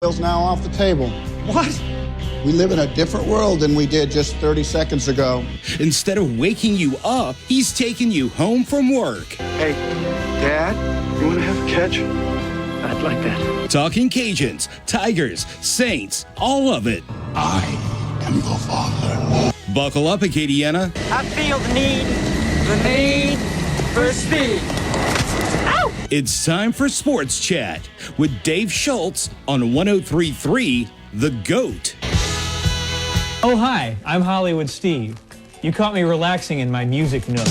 now off the table. What? We live in a different world than we did just 30 seconds ago. Instead of waking you up, he's taking you home from work. Hey, Dad, you want to have a catch? I'd like that. Talking Cajuns, Tigers, Saints, all of it. I am your father. Buckle up, Acadiana. I feel the need for speed. Ow! It's time for Sports Chat with Dave Schultz on 103.3 The GOAT. Oh, hi, I'm Hollywood Steve. You caught me relaxing in my music nook.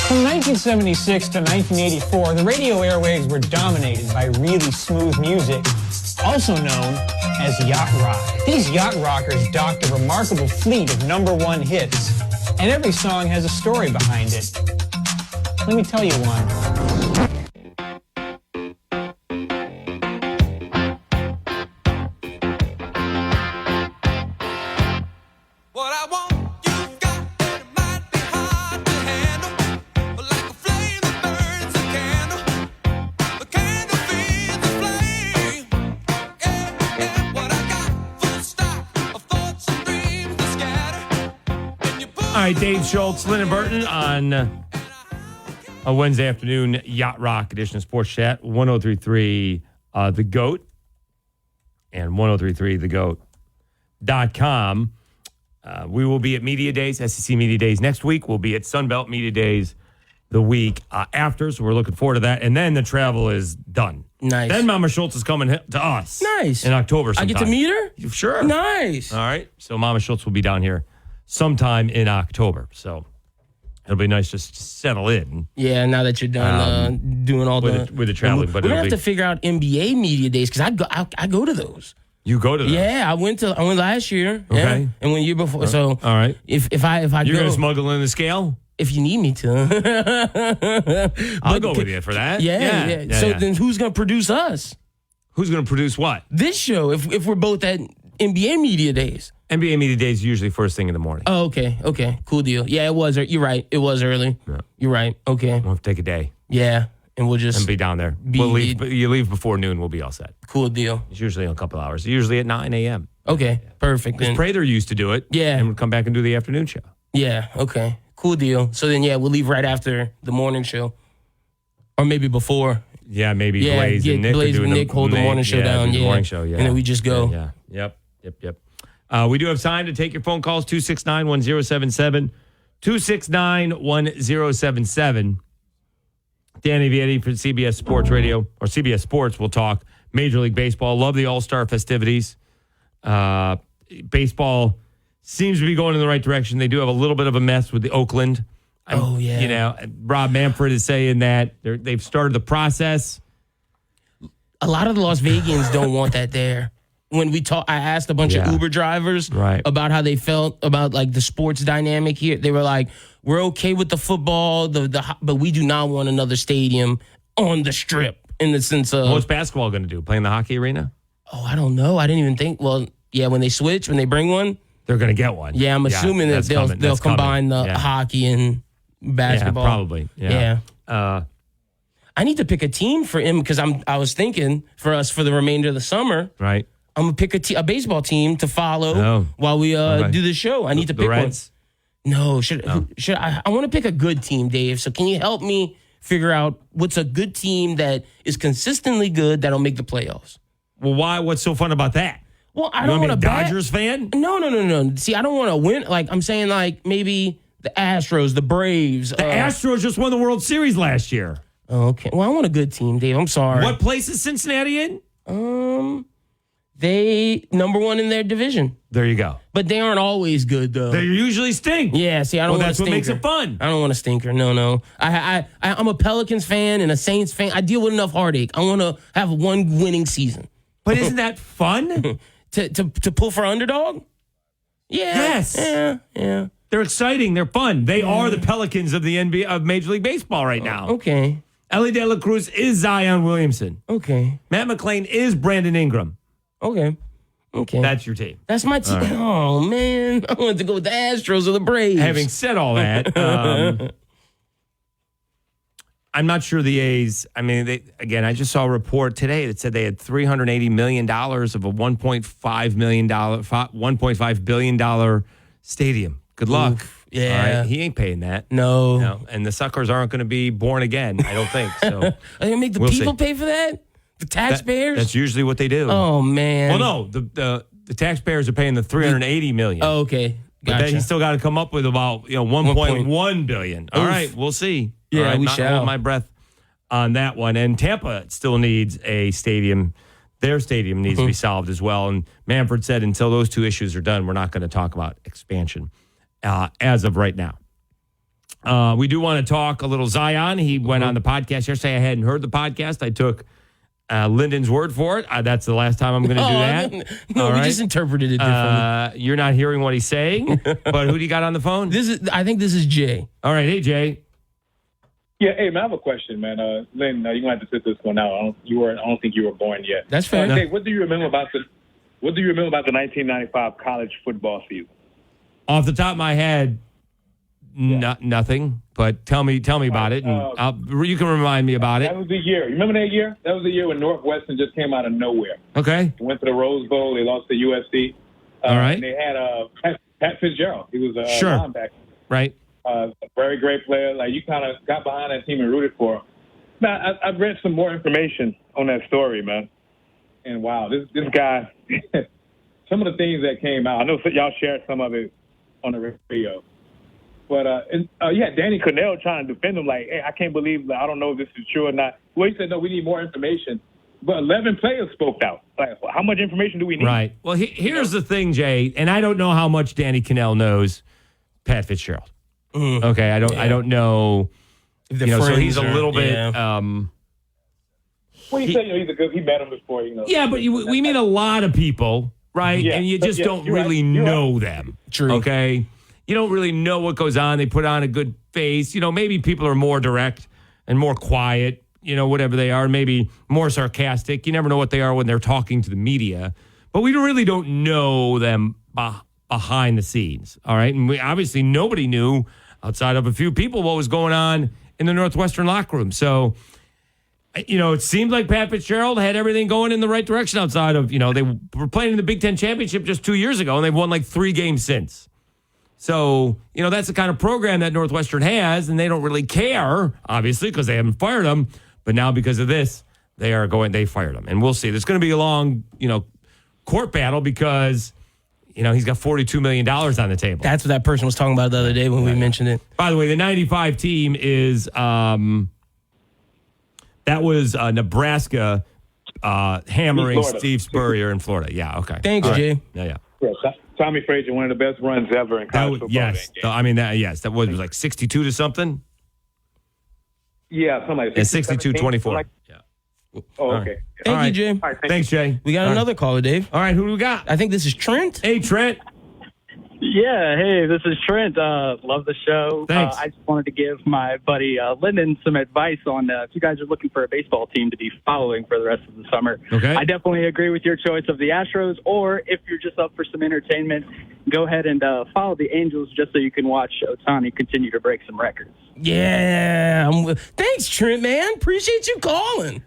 From 1976 to 1984, the radio airwaves were dominated by really smooth music, also known as yacht rock. These yacht rockers docked a remarkable fleet of #1 hits, and every song has a story behind it. Let me tell you one. All right, Dave Schultz, Lynden Burton on a Wednesday afternoon Yacht Rock edition of Sports Chat, 103.3 The GOAT and 103.3thegoat.com. We will be at Media Days, SEC Media Days next week. We'll be at Sunbelt Media Days the week after, so we're looking forward to that. And then the travel is done. Nice. Then Mama Schultz is coming to us. Nice. In October sometime. I get to meet her? Sure. Nice. All right. So Mama Schultz will be down here sometime in October. So it'll be nice just to settle in. Yeah, now that you're done doing all with the traveling. But we're gonna have to figure out NBA media days because I go to those. You go to those? Yeah, I went last year. Okay. Yeah, and one year before. So all right. If I you're go, gonna smuggle in the scale. If you need me to, I'll go with you for that. Yeah. So then who's gonna produce us? Who's gonna produce what? This show. If we're both at NBA media days. NBA Media Days usually first thing in the morning. Oh, okay. Cool deal. Yeah, it was. You're right. It was early. Yeah. You're right. Okay. We'll have to take a day. Yeah, and we'll just... And be down there. We'll leave. You leave before noon, we'll be all set. Cool deal. It's usually a couple hours. Usually at 9 a.m. Okay, perfect. Because Prather used to do it. Yeah. And would come back and do the afternoon show. Yeah, okay. Cool deal. So then, we'll leave right after the morning show. Or maybe before. Yeah, maybe Blaze and Nick. Blaze and Nick hold the morning show down. The morning show, yeah. And then we just go. Yeah. Yep. We do have time to take your phone calls, 269-1077, 269-1077. Danny Vietti for CBS Sports Radio, or CBS Sports, will talk Major League Baseball. Love the All-Star festivities. Baseball seems to be going in the right direction. They do have a little bit of a mess with the Oakland. Rob Manfred is saying that they've started the process. A lot of the Las Vegans don't want that there. When we talk, I asked a bunch of Uber drivers about how they felt about like the sports dynamic here. They were like, "We're okay with the football, but we do not want another stadium on the Strip." In the sense of, what's basketball going to do? Play in the hockey arena? Oh, I don't know. I didn't even think. Well, yeah, when they bring one, they're going to get one. Yeah, I'm assuming that they'll combine the hockey and basketball. Yeah, probably. Yeah. I need to pick a team for him because I was thinking for us for the remainder of the summer. Right. I'm gonna pick a baseball team to follow while we do the show. I need to pick Reds? one. No, should I want to pick a good team, Dave. So can you help me figure out what's a good team that is consistently good that'll make the playoffs? Well, why? What's so fun about that? Well, I don't want to be a Dodgers fan. No. See, I don't want to win. Like I'm saying, like maybe the Astros, the Braves. The Astros just won the World Series last year. Okay. Well, I want a good team, Dave. I'm sorry. What place is Cincinnati in? They #1 in their division. There you go. But they aren't always good, though. They usually stink. Yeah, see, I don't want a stinker. That's what makes it fun. I don't want a stinker. No. I'm a Pelicans fan and a Saints fan. I deal with enough heartache. I want to have one winning season. But isn't that fun? to pull for underdog? Yeah. Yes. Yeah. They're exciting. They're fun. They are the Pelicans of the NBA of Major League Baseball right now. Okay. Ellie De La Cruz is Zion Williamson. Okay. Matt McClain is Brandon Ingram. Okay. That's your team. That's my team. Right. Oh, man. I wanted to go with the Astros or the Braves. Having said all that, I'm not sure the A's. I mean, I just saw a report today that said they had $380 million of a $1.5 billion stadium. Good luck. Oof, yeah. All right? He ain't paying that. No. And the suckers aren't going to be born again, I don't think. So Are they going to make the people pay for that? The taxpayers? That's usually what they do. Oh, man. Well, no. The taxpayers are paying the $380 million. Oh, okay. But then he's still got to come up with about $1.1 billion. All right, we'll see. Yeah, all right, we not shall. hold my breath on that one. And Tampa still needs a stadium. Their stadium needs to be solved as well. And Manfred said until those two issues are done, we're not going to talk about expansion as of right now. We do want to talk a little Zion. He went on the podcast yesterday. I hadn't heard the podcast. I took Lynden's word for it. That's the last time I'm going to do that. No, we just interpreted it differently. You're not hearing what he's saying, but who do you got on the phone? I think this is Jay. All right. Hey, Jay. Yeah, hey, man, I have a question, man. Lynn, you're going to have to sit this one out. I don't think you were born yet. That's fair. Hey, what do you remember about the 1995 college football season? Off the top of my head, nothing. But tell me about it, and you can remind me about it. That was the year. You remember that year? That was the year when Northwestern just came out of nowhere. Okay. They went to the Rose Bowl. They lost to USC. All right. And they had Pat Fitzgerald. He was a linebacker. Right. A very great player. Like, you kind of got behind that team and rooted for him. Man, I've read some more information on that story, man. And wow, this guy, some of the things that came out, I know y'all shared some of it on the radio. But, Danny Cannell trying to defend him like, hey, I can't believe, I don't know if this is true or not. Well, he said, no, we need more information. But 11 players spoke out. Like, how much information do we need? Right. Well, here's the thing, Jay, and I don't know how much Danny Cannell knows Pat Fitzgerald. Okay, I don't know. So he's a little bit. Well, he said he met him before, Yeah, but we meet a lot of people, right? Yeah, and you just don't really know them. True. Okay, you don't really know what goes on. They put on a good face. Maybe people are more direct and more quiet. Whatever they are, maybe more sarcastic. You never know what they are when they're talking to the media. But we really don't know them behind the scenes. All right, and obviously nobody knew outside of a few people what was going on in the Northwestern locker room. So, it seemed like Pat Fitzgerald had everything going in the right direction outside of, they were playing in the Big Ten Championship just 2 years ago, and they've won like 3 games since. So, that's the kind of program that Northwestern has, and they don't really care, obviously, because they haven't fired him. But now because of this, they fired him. And we'll see. There's going to be a long, court battle because he's got $42 million on the table. That's what that person was talking about the other day when we mentioned it. By the way, the 95 team is that was Nebraska hammering Steve Spurrier in Florida. Yeah, okay. Thanks, Jay. Yeah. Yeah, Tommy Frazier, one of the best runs ever in college football. Yes. That was like 62 to something. Yeah, something like that. 62-24. Yeah. Oh, okay. Thank you, Jay. All right, Thanks, Jay. We got another caller, Dave. All right, who do we got? I think this is Trent. Hey, Trent. Yeah, hey, this is Trent. Love the show. Thanks. I just wanted to give my buddy Lynden some advice on if you guys are looking for a baseball team to be following for the rest of the summer. Okay. I definitely agree with your choice of the Astros, or if you're just up for some entertainment, go ahead and follow the Angels just so you can watch Ohtani continue to break some records. Yeah. Thanks, Trent, man. Appreciate you calling.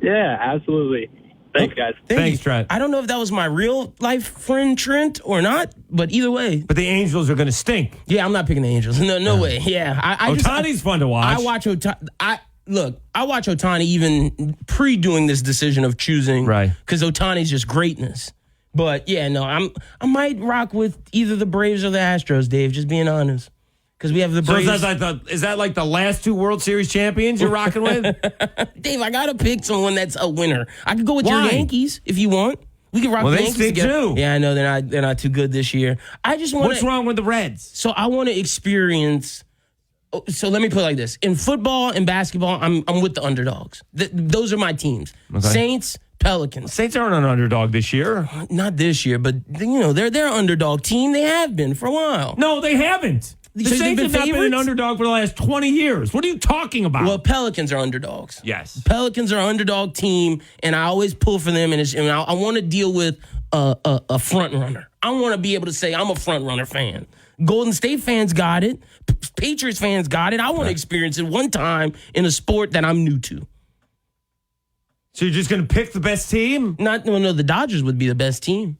Yeah, absolutely. Thanks, guys. Thanks, Trent. I don't know if that was my real life friend Trent or not, but either way. But the Angels are going to stink. Yeah, I'm not picking the Angels. No way. Yeah, Ohtani's fun to watch. I watch Ohtani. I watch Ohtani even pre doing this decision of choosing, right? Because Ohtani's just greatness. But yeah, no, I might rock with either the Braves or the Astros, Dave. Just being honest. Because we have the Braves. So is that like the last 2 World Series champions you're rocking with? Dave, I got to pick someone that's a winner. I could go with your Yankees if you want. We can rock the Yankees together. Yeah, I know they're not too good this year. I just want. What's wrong with the Reds? So I want to experience. So let me put it like this: in football and basketball, I'm with the underdogs. Those are my teams. Okay. Saints, Pelicans. Saints aren't an underdog this year. Not this year, but they're an underdog team. They have been for a while. No, they haven't. The Saints have not been an underdog for the last 20 years. What are you talking about? Well, Pelicans are underdogs. Yes. Pelicans are an underdog team, and I always pull for them, and I want to deal with a front runner. I want to be able to say I'm a front runner fan. Golden State fans got it. Patriots fans got it. I want to experience it one time in a sport that I'm new to. So you're just going to pick the best team? No, the Dodgers would be the best team.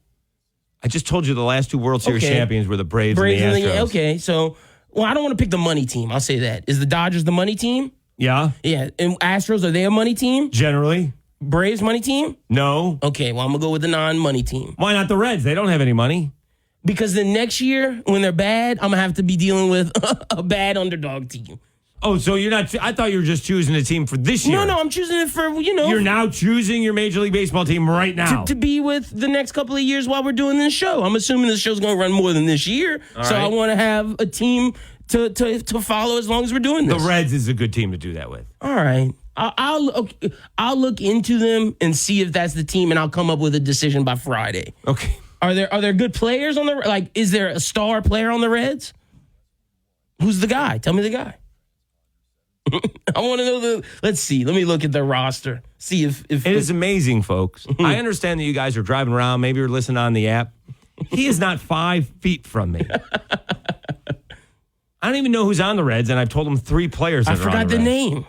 I just told you the last 2 World Series champions were the Braves and the Astros. Okay, so, I don't want to pick the money team. I'll say that. Is the Dodgers the money team? Yeah. Yeah. And Astros, are they a money team? Generally. Braves money team? No. Okay, well, I'm going to go with the non-money team. Why not the Reds? They don't have any money. Because then next year, when they're bad, I'm going to have to be dealing with a bad underdog team. Oh, so you're not... I thought you were just choosing a team for this year. No, I'm choosing it for, You're now choosing your Major League Baseball team right now. To be with the next couple of years while we're doing this show. I'm assuming this show's going to run more than this year. All so right. I want to have a team to follow as long as we're doing this. The Reds is a good team to do that with. All right. I'll look into them and see if that's the team, and I'll come up with a decision by Friday. Okay. Are there good players on the is there a star player on the Reds? Who's the guy? Tell me the guy. I want to know let's see. Let me look at their roster. See if it is amazing, folks. I understand that you guys are driving around. Maybe you're listening on the app. He is not 5 feet from me. I don't even know who's on the Reds, and I've told him 3 players that I forgot the name.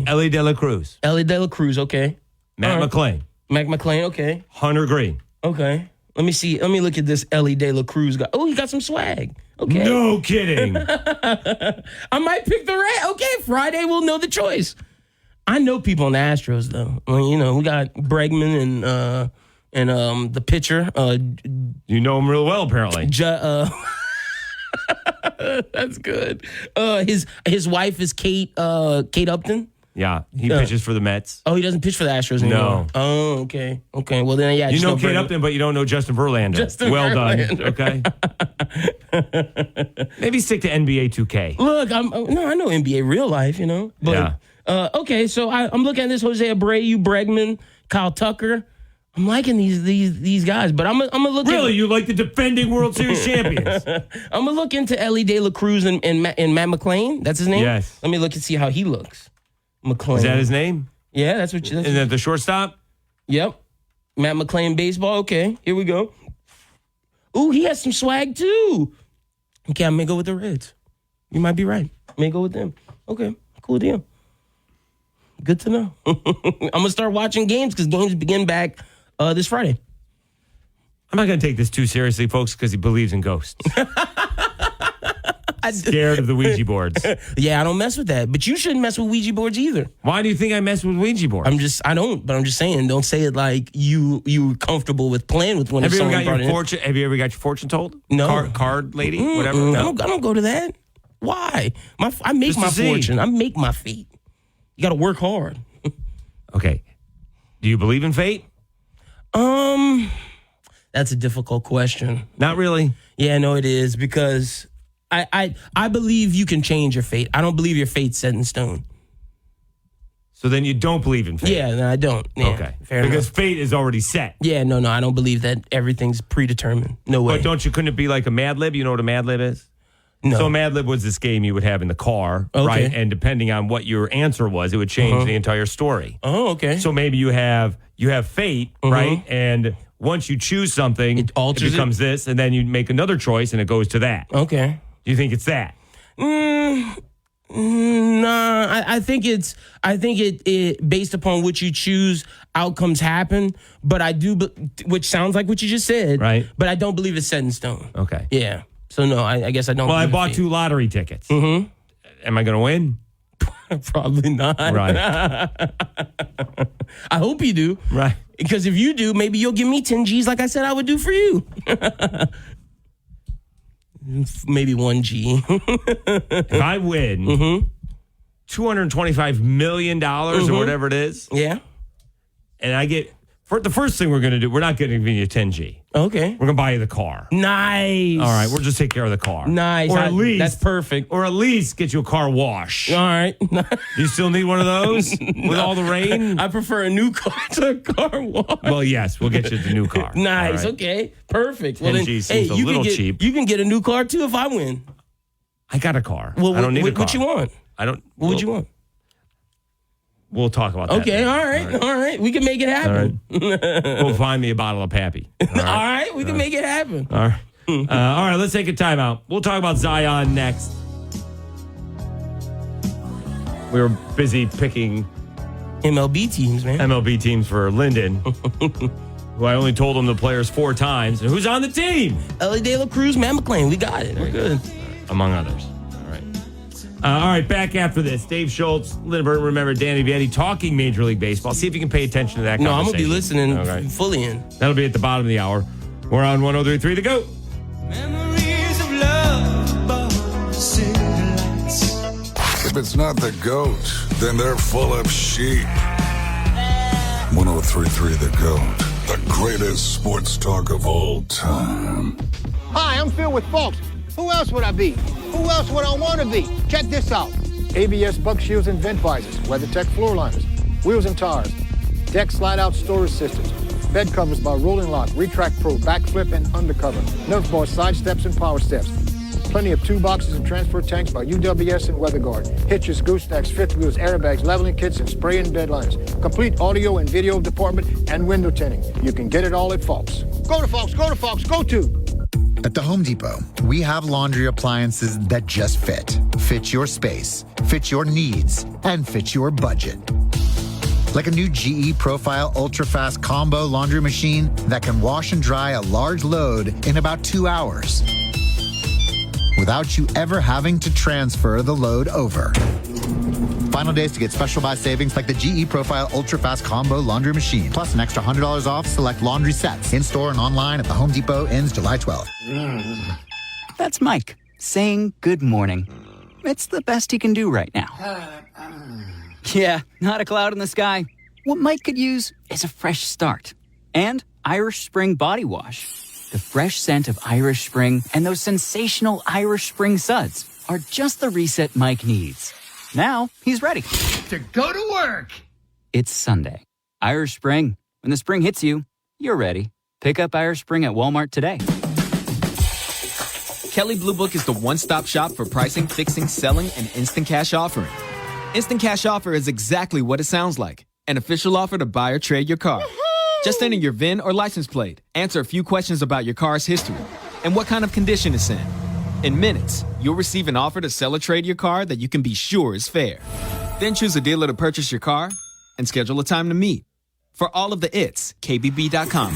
Ellie De La Cruz. Ellie De La Cruz, okay. Matt McClain. Mac McClain, okay. Hunter Green. Okay. Let me see. Let me look at this Ellie De La Cruz guy. Oh, he got some swag. Okay. No kidding. I might pick the Red. Okay, Friday we'll know the choice. I know people on the Astros though. We got Bregman and the pitcher. You know him real well, apparently. That's good. His wife is Kate Upton. Yeah, he pitches for the Mets. Oh, he doesn't pitch for the Astros anymore. No. Oh, okay. Okay. Well, then, yeah. You know Kate Upton, but you don't know Justin Verlander. Well done. Okay. Maybe stick to NBA 2K. Look, I know NBA real life, But, yeah. Okay, so I'm looking at this Jose Abreu, Bregman, Kyle Tucker. I'm liking these guys, but I'm gonna look. Really, you like the defending World Series champions? I'm gonna look into Ellie De La Cruz and Matt McClain. That's his name. Yes. Let me look and see how he looks. McClain. Is that his name? Yeah, that's what. And then the shortstop. Yep, Matt McClain baseball. Okay, here we go. Ooh, he has some swag too. Okay, I may go with the Reds. You might be right. May go with them. Okay, cool deal. Good to know. I'm gonna start watching games because games begin back this Friday. I'm not going to take this too seriously, folks, because he believes in ghosts. Scared of the Ouija boards. Yeah, I don't mess with that. But you shouldn't mess with Ouija boards either. Why do you think I mess with Ouija boards? I don't. But I'm just saying, don't say it like you comfortable with playing with one. Have you ever got your fortune told? No. Card lady? Whatever? No. I don't go to that. Why? I make my fortune. I make my fate. You got to work hard. Okay. Do you believe in fate? That's a difficult question. Not really. Yeah, no, it is because I believe you can change your fate. I don't believe your fate's set in stone. So then you don't believe in fate? Yeah, no, I don't. Yeah, okay. Fair because enough. fate is already set. Yeah, no, I don't believe that everything's predetermined. No way. But couldn't it be like a Mad Lib? You know what a Mad Lib is? No. So Mad Lib was this game you would have in the car, Okay. right? And depending on what your answer was, it would change the entire story. Oh, okay. So maybe you have fate, right? And once you choose something, It alters becomes this, and then you make another choice, and it goes to that. Okay. Do you think it's that? Nah, I think it based upon what you choose, outcomes happen. But I do, which sounds like what you just said, right? But I don't believe it's set in stone. Okay. Yeah. So no, I guess I don't. Well, I believe bought fate. 2 lottery tickets. Mm-hmm. Am I going to win? Probably not. Right. I hope you do. Right. Because if you do, maybe you'll give me 10 G's like I said I would do for you. Maybe 1 G. If I win $225 million or whatever it is, Yeah. and I get, for the first thing we're going to do, we're not going to give you 10 G. Okay. We're going to buy you the car. Nice. All right, we'll just take care of the car. Nice. Or at least that's perfect. Or at least get you a car wash. All right. Do you still need one of those with all the rain? I prefer a new car to a car wash. Well, yes, we'll get you the new car. Nice. All right. Okay. Perfect. 10 G seems a little cheap. You can get a new car too if I win. I got a car. Well, I don't need a car. What you want? I don't. What would you want? We'll talk about that. Okay, all right. We can make it happen. Go find me a bottle of Pappy. All right, we can make it happen. All right. All right, let's take a timeout. We'll talk about Zion next. We were busy picking MLB teams, man. MLB teams for Lynden, who I only told him the players 4 times. And who's on the team? Ellie De La Cruz, Matt McClain. We got it. We're good. Among others. All right, back after this. Dave Schultz, Lynden Burton, remember Danny Vietti talking Major League Baseball. See if you can pay attention to that conversation. No, I'm going to be listening fully in. That'll be at the bottom of the hour. We're on 103.3 The GOAT. Memories of love, if it's not The GOAT, then they're full of sheep. 103.3 The GOAT, the greatest sports talk of all time. Hi, I'm Phil with Folks. Who else would I be? Who else would I want to be? Check this out. ABS buck shields and vent visors, WeatherTech floor liners, wheels and tires, deck slide-out storage systems, bed covers by Rolling Lock, Retract Pro, backflip and undercover, Nerf Bar side steps and power steps. Plenty of 2 boxes and transfer tanks by UWS and WeatherGuard. Hitches, goosenecks, fifth wheels, airbags, leveling kits, and spray and bed liners. Complete audio and video department and window tinting. You can get it all at Folks. Go to Folks, go to Folks, go to. At the Home Depot, we have laundry appliances that just fit. Fit your space, fit your needs, and fit your budget. Like a new GE Profile Ultra-Fast Combo laundry machine that can wash and dry a large load in about 2 hours, without you ever having to transfer the load over. Final days to get special buy savings like the GE Profile Ultra Fast Combo Laundry Machine. Plus an extra $100 off select laundry sets. In-store and online at the Home Depot ends July 12th. That's Mike saying good morning. It's the best he can do right now. Yeah, not a cloud in the sky. What Mike could use is a fresh start. And Irish Spring Body Wash. The fresh scent of Irish Spring and those sensational Irish Spring suds are just the reset Mike needs. Now he's ready to go to work. It's Sunday. Irish Spring. When the spring hits you, you're ready. Pick up Irish Spring at Walmart today. Kelley Blue Book is the one-stop shop for pricing, fixing, selling, and instant cash offering. Instant cash offer is exactly what it sounds like. An official offer to buy or trade your car. Just enter your VIN or license plate, answer a few questions about your car's history, and what kind of condition it's in. In minutes, you'll receive an offer to sell or trade your car that you can be sure is fair. Then choose a dealer to purchase your car and schedule a time to meet. For all of the it's, KBB.com.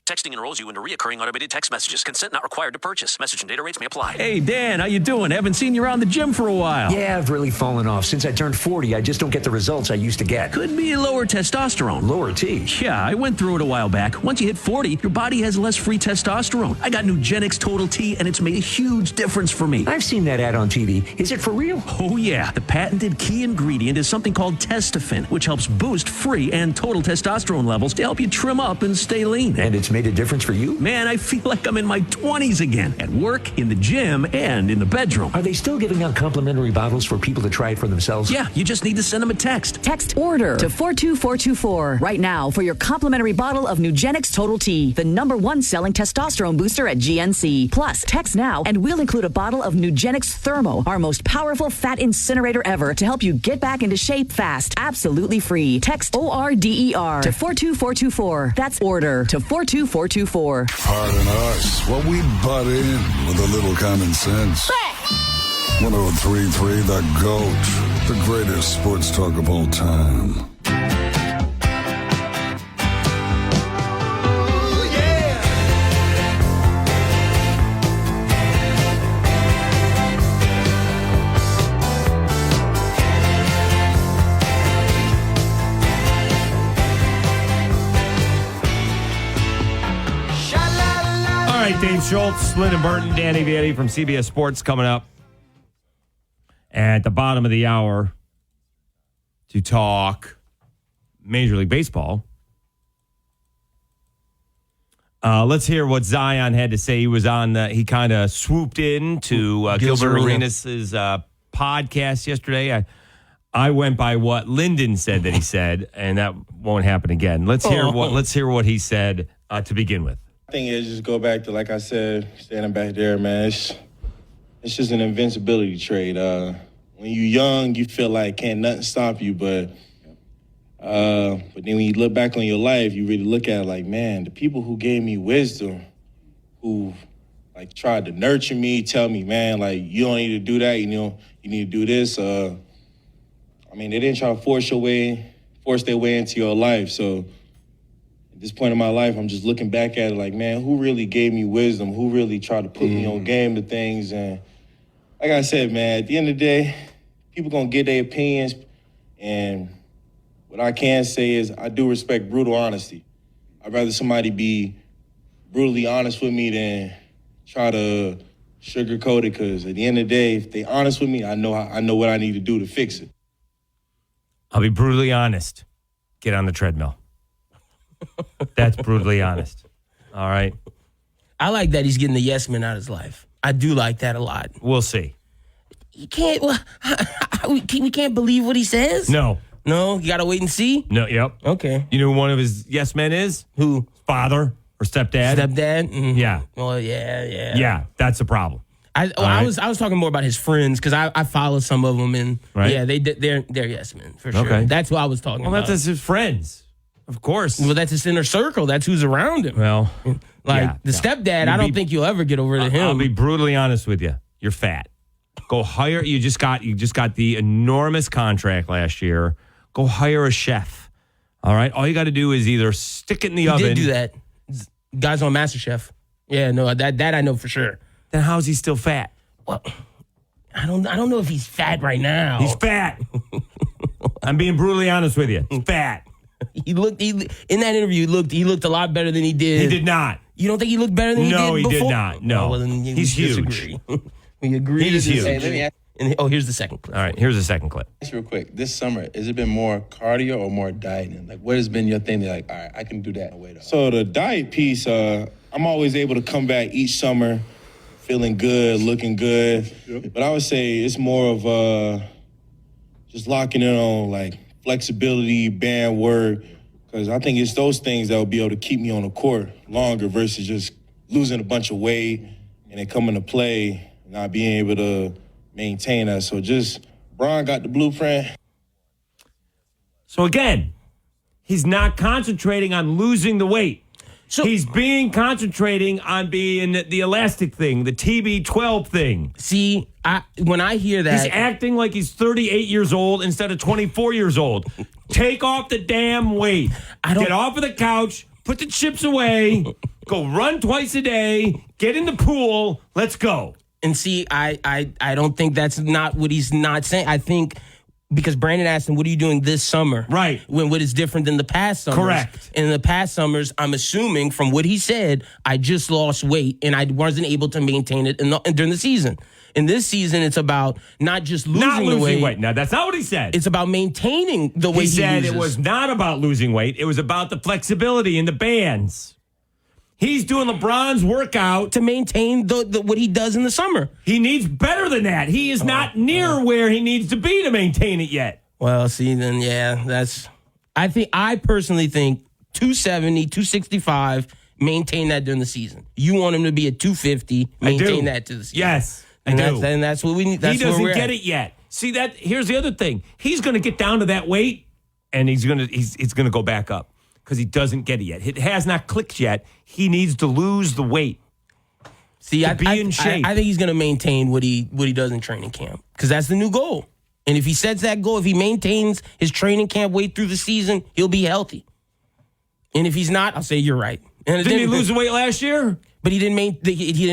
Texting enrolls you into recurring automated text messages. Consent not required to purchase. Message and data rates may apply. Hey, Dan, how you doing? Haven't seen you around the gym for a while. Yeah, I've really fallen off. Since I turned 40, I just don't get the results I used to get. Could be lower testosterone. Lower T? Yeah, I went through it a while back. Once you hit 40, your body has less free testosterone. I got Nugenix Total T, and it's made a huge difference for me. I've seen that ad on TV. Is it for real? Oh, yeah. The patented key ingredient is something called Testofen, which helps boost free and total testosterone levels to help you trim up and stay lean. And it's made a difference for you? Man, I feel like I'm in my 20s again. At work, in the gym, and in the bedroom. Are they still giving out complimentary bottles for people to try it for themselves? Yeah, you just need to send them a text. Text ORDER to 42424 right now for your complimentary bottle of Nugenix Total T, the #1 selling testosterone booster at GNC. Plus, text now and we'll include a bottle of Nugenix Thermo, our most powerful fat incinerator ever, to help you get back into shape fast. Absolutely free. Text ORDER to 42424. That's ORDER to 42424. Pardon us while we butt in with a little common sense. 103.3 The GOAT, the greatest sports talk of all time. Dave Schultz, Lynden Burton, Danny Vietti from CBS Sports coming up at the bottom of the hour to talk Major League Baseball. Let's hear what Zion had to say. He was on. He kind of swooped in to Gilbert Arenas' podcast yesterday. I went by what Lynden said that he said, and that won't happen again. Let's hear what he said to begin with. I think it just go back to, like I said, standing back there, man. It's just an invincibility trait. when you're young, you feel like can't nothing stop you. But then when you look back on your life, you really look at it like, man, the people who gave me wisdom, who like tried to nurture me, tell me, man, like you don't need to do that, you need to do this. I mean, they didn't try to force their way into your life. So at this point in my life, I'm just looking back at it like, man, who really gave me wisdom? Who really tried to put me on game to things? And like I said, man, at the end of the day, people gonna get their opinions. And what I can say is I do respect brutal honesty. I'd rather somebody be brutally honest with me than try to sugarcoat it, because at the end of the day, if they honest with me, I know what I need to do to fix it. I'll be brutally honest. Get on the treadmill. That's brutally honest. All right. I like that he's getting the yes men out of his life. I do like that a lot. We'll see. You can't. We can't believe what he says. No. You got to wait and see. No. Yep. Okay. You know who one of his yes men is? Who? Father or stepdad. Stepdad. Mm-hmm. Yeah. Well, yeah. Yeah. That's the problem. I was talking more about his friends because I follow some of them and yeah, they're yes men for sure. Okay. That's what I was talking about. Well, that's his friends, of course. Well, that's his inner circle. That's who's around him. Well, stepdad. I don't think you'll ever get over to him. I'll be brutally honest with you. You're fat. Go hire. You just got the enormous contract last year. Go hire a chef. All right. All you got to do is either stick it in the oven. He did do that. Guys on MasterChef. Yeah, no, that I know for sure. Then how is he still fat? Well, I don't know if he's fat right now. He's fat. I'm being brutally honest with you. He's fat. In that interview, he looked a lot better than he did. He did not. You don't think he looked better than he did before? No, he did not. No. Well, then he's huge. We agree. He's huge. Hey, let me ask here's the second clip. All right, here's the second clip. you real quick. This summer, has it been more cardio or more dieting? Like, what has been your thing that, like, all right, I can do that and weight off? So the diet piece, I'm always able to come back each summer feeling good, looking good. Yep. But I would say it's more of just locking in on, like, flexibility, band work, because I think it's those things that will be able to keep me on the court longer versus just losing a bunch of weight and then coming to play and not being able to maintain that. So just Bron got the blueprint. So again, he's not concentrating on losing the weight. So he's concentrating on being the elastic thing, the TB12 thing. See, when I hear that, he's acting like he's 38 years old instead of 24 years old. Take off the damn weight. Get off of the couch. Put the chips away. Go run twice a day. Get in the pool. Let's go. And see, I don't think that's not what he's not saying. I think because Brandon asked him, what are you doing this summer? Right. What is different than the past summers? Correct. In the past summers, I'm assuming from what he said, I just lost weight and I wasn't able to maintain it during the season. In this season, it's about not just losing the weight. Now, that's not what he said. It's about maintaining the weight he said loses. It was not about losing weight. It was about the flexibility in the bands. He's doing LeBron's workout to maintain the what he does in the summer. He needs better than that. He is not near where he needs to be to maintain it yet. Well, see, then, I personally think 270, 265, maintain that during the season. You want him to be at 250, maintain that to the season. Yes, and that's what we need. He doesn't get it yet. See that? Here's the other thing. He's going to get down to that weight, and he's going to go back up. Because he doesn't get it yet. It has not clicked yet. He needs to lose the weight. See, to be in shape. I think he's going to maintain what he does in training camp. Because that's the new goal. And if he sets that goal, if he maintains his training camp weight through the season, he'll be healthy. And if he's not, I'll say you're right. And didn't he lose the weight last year? But he didn't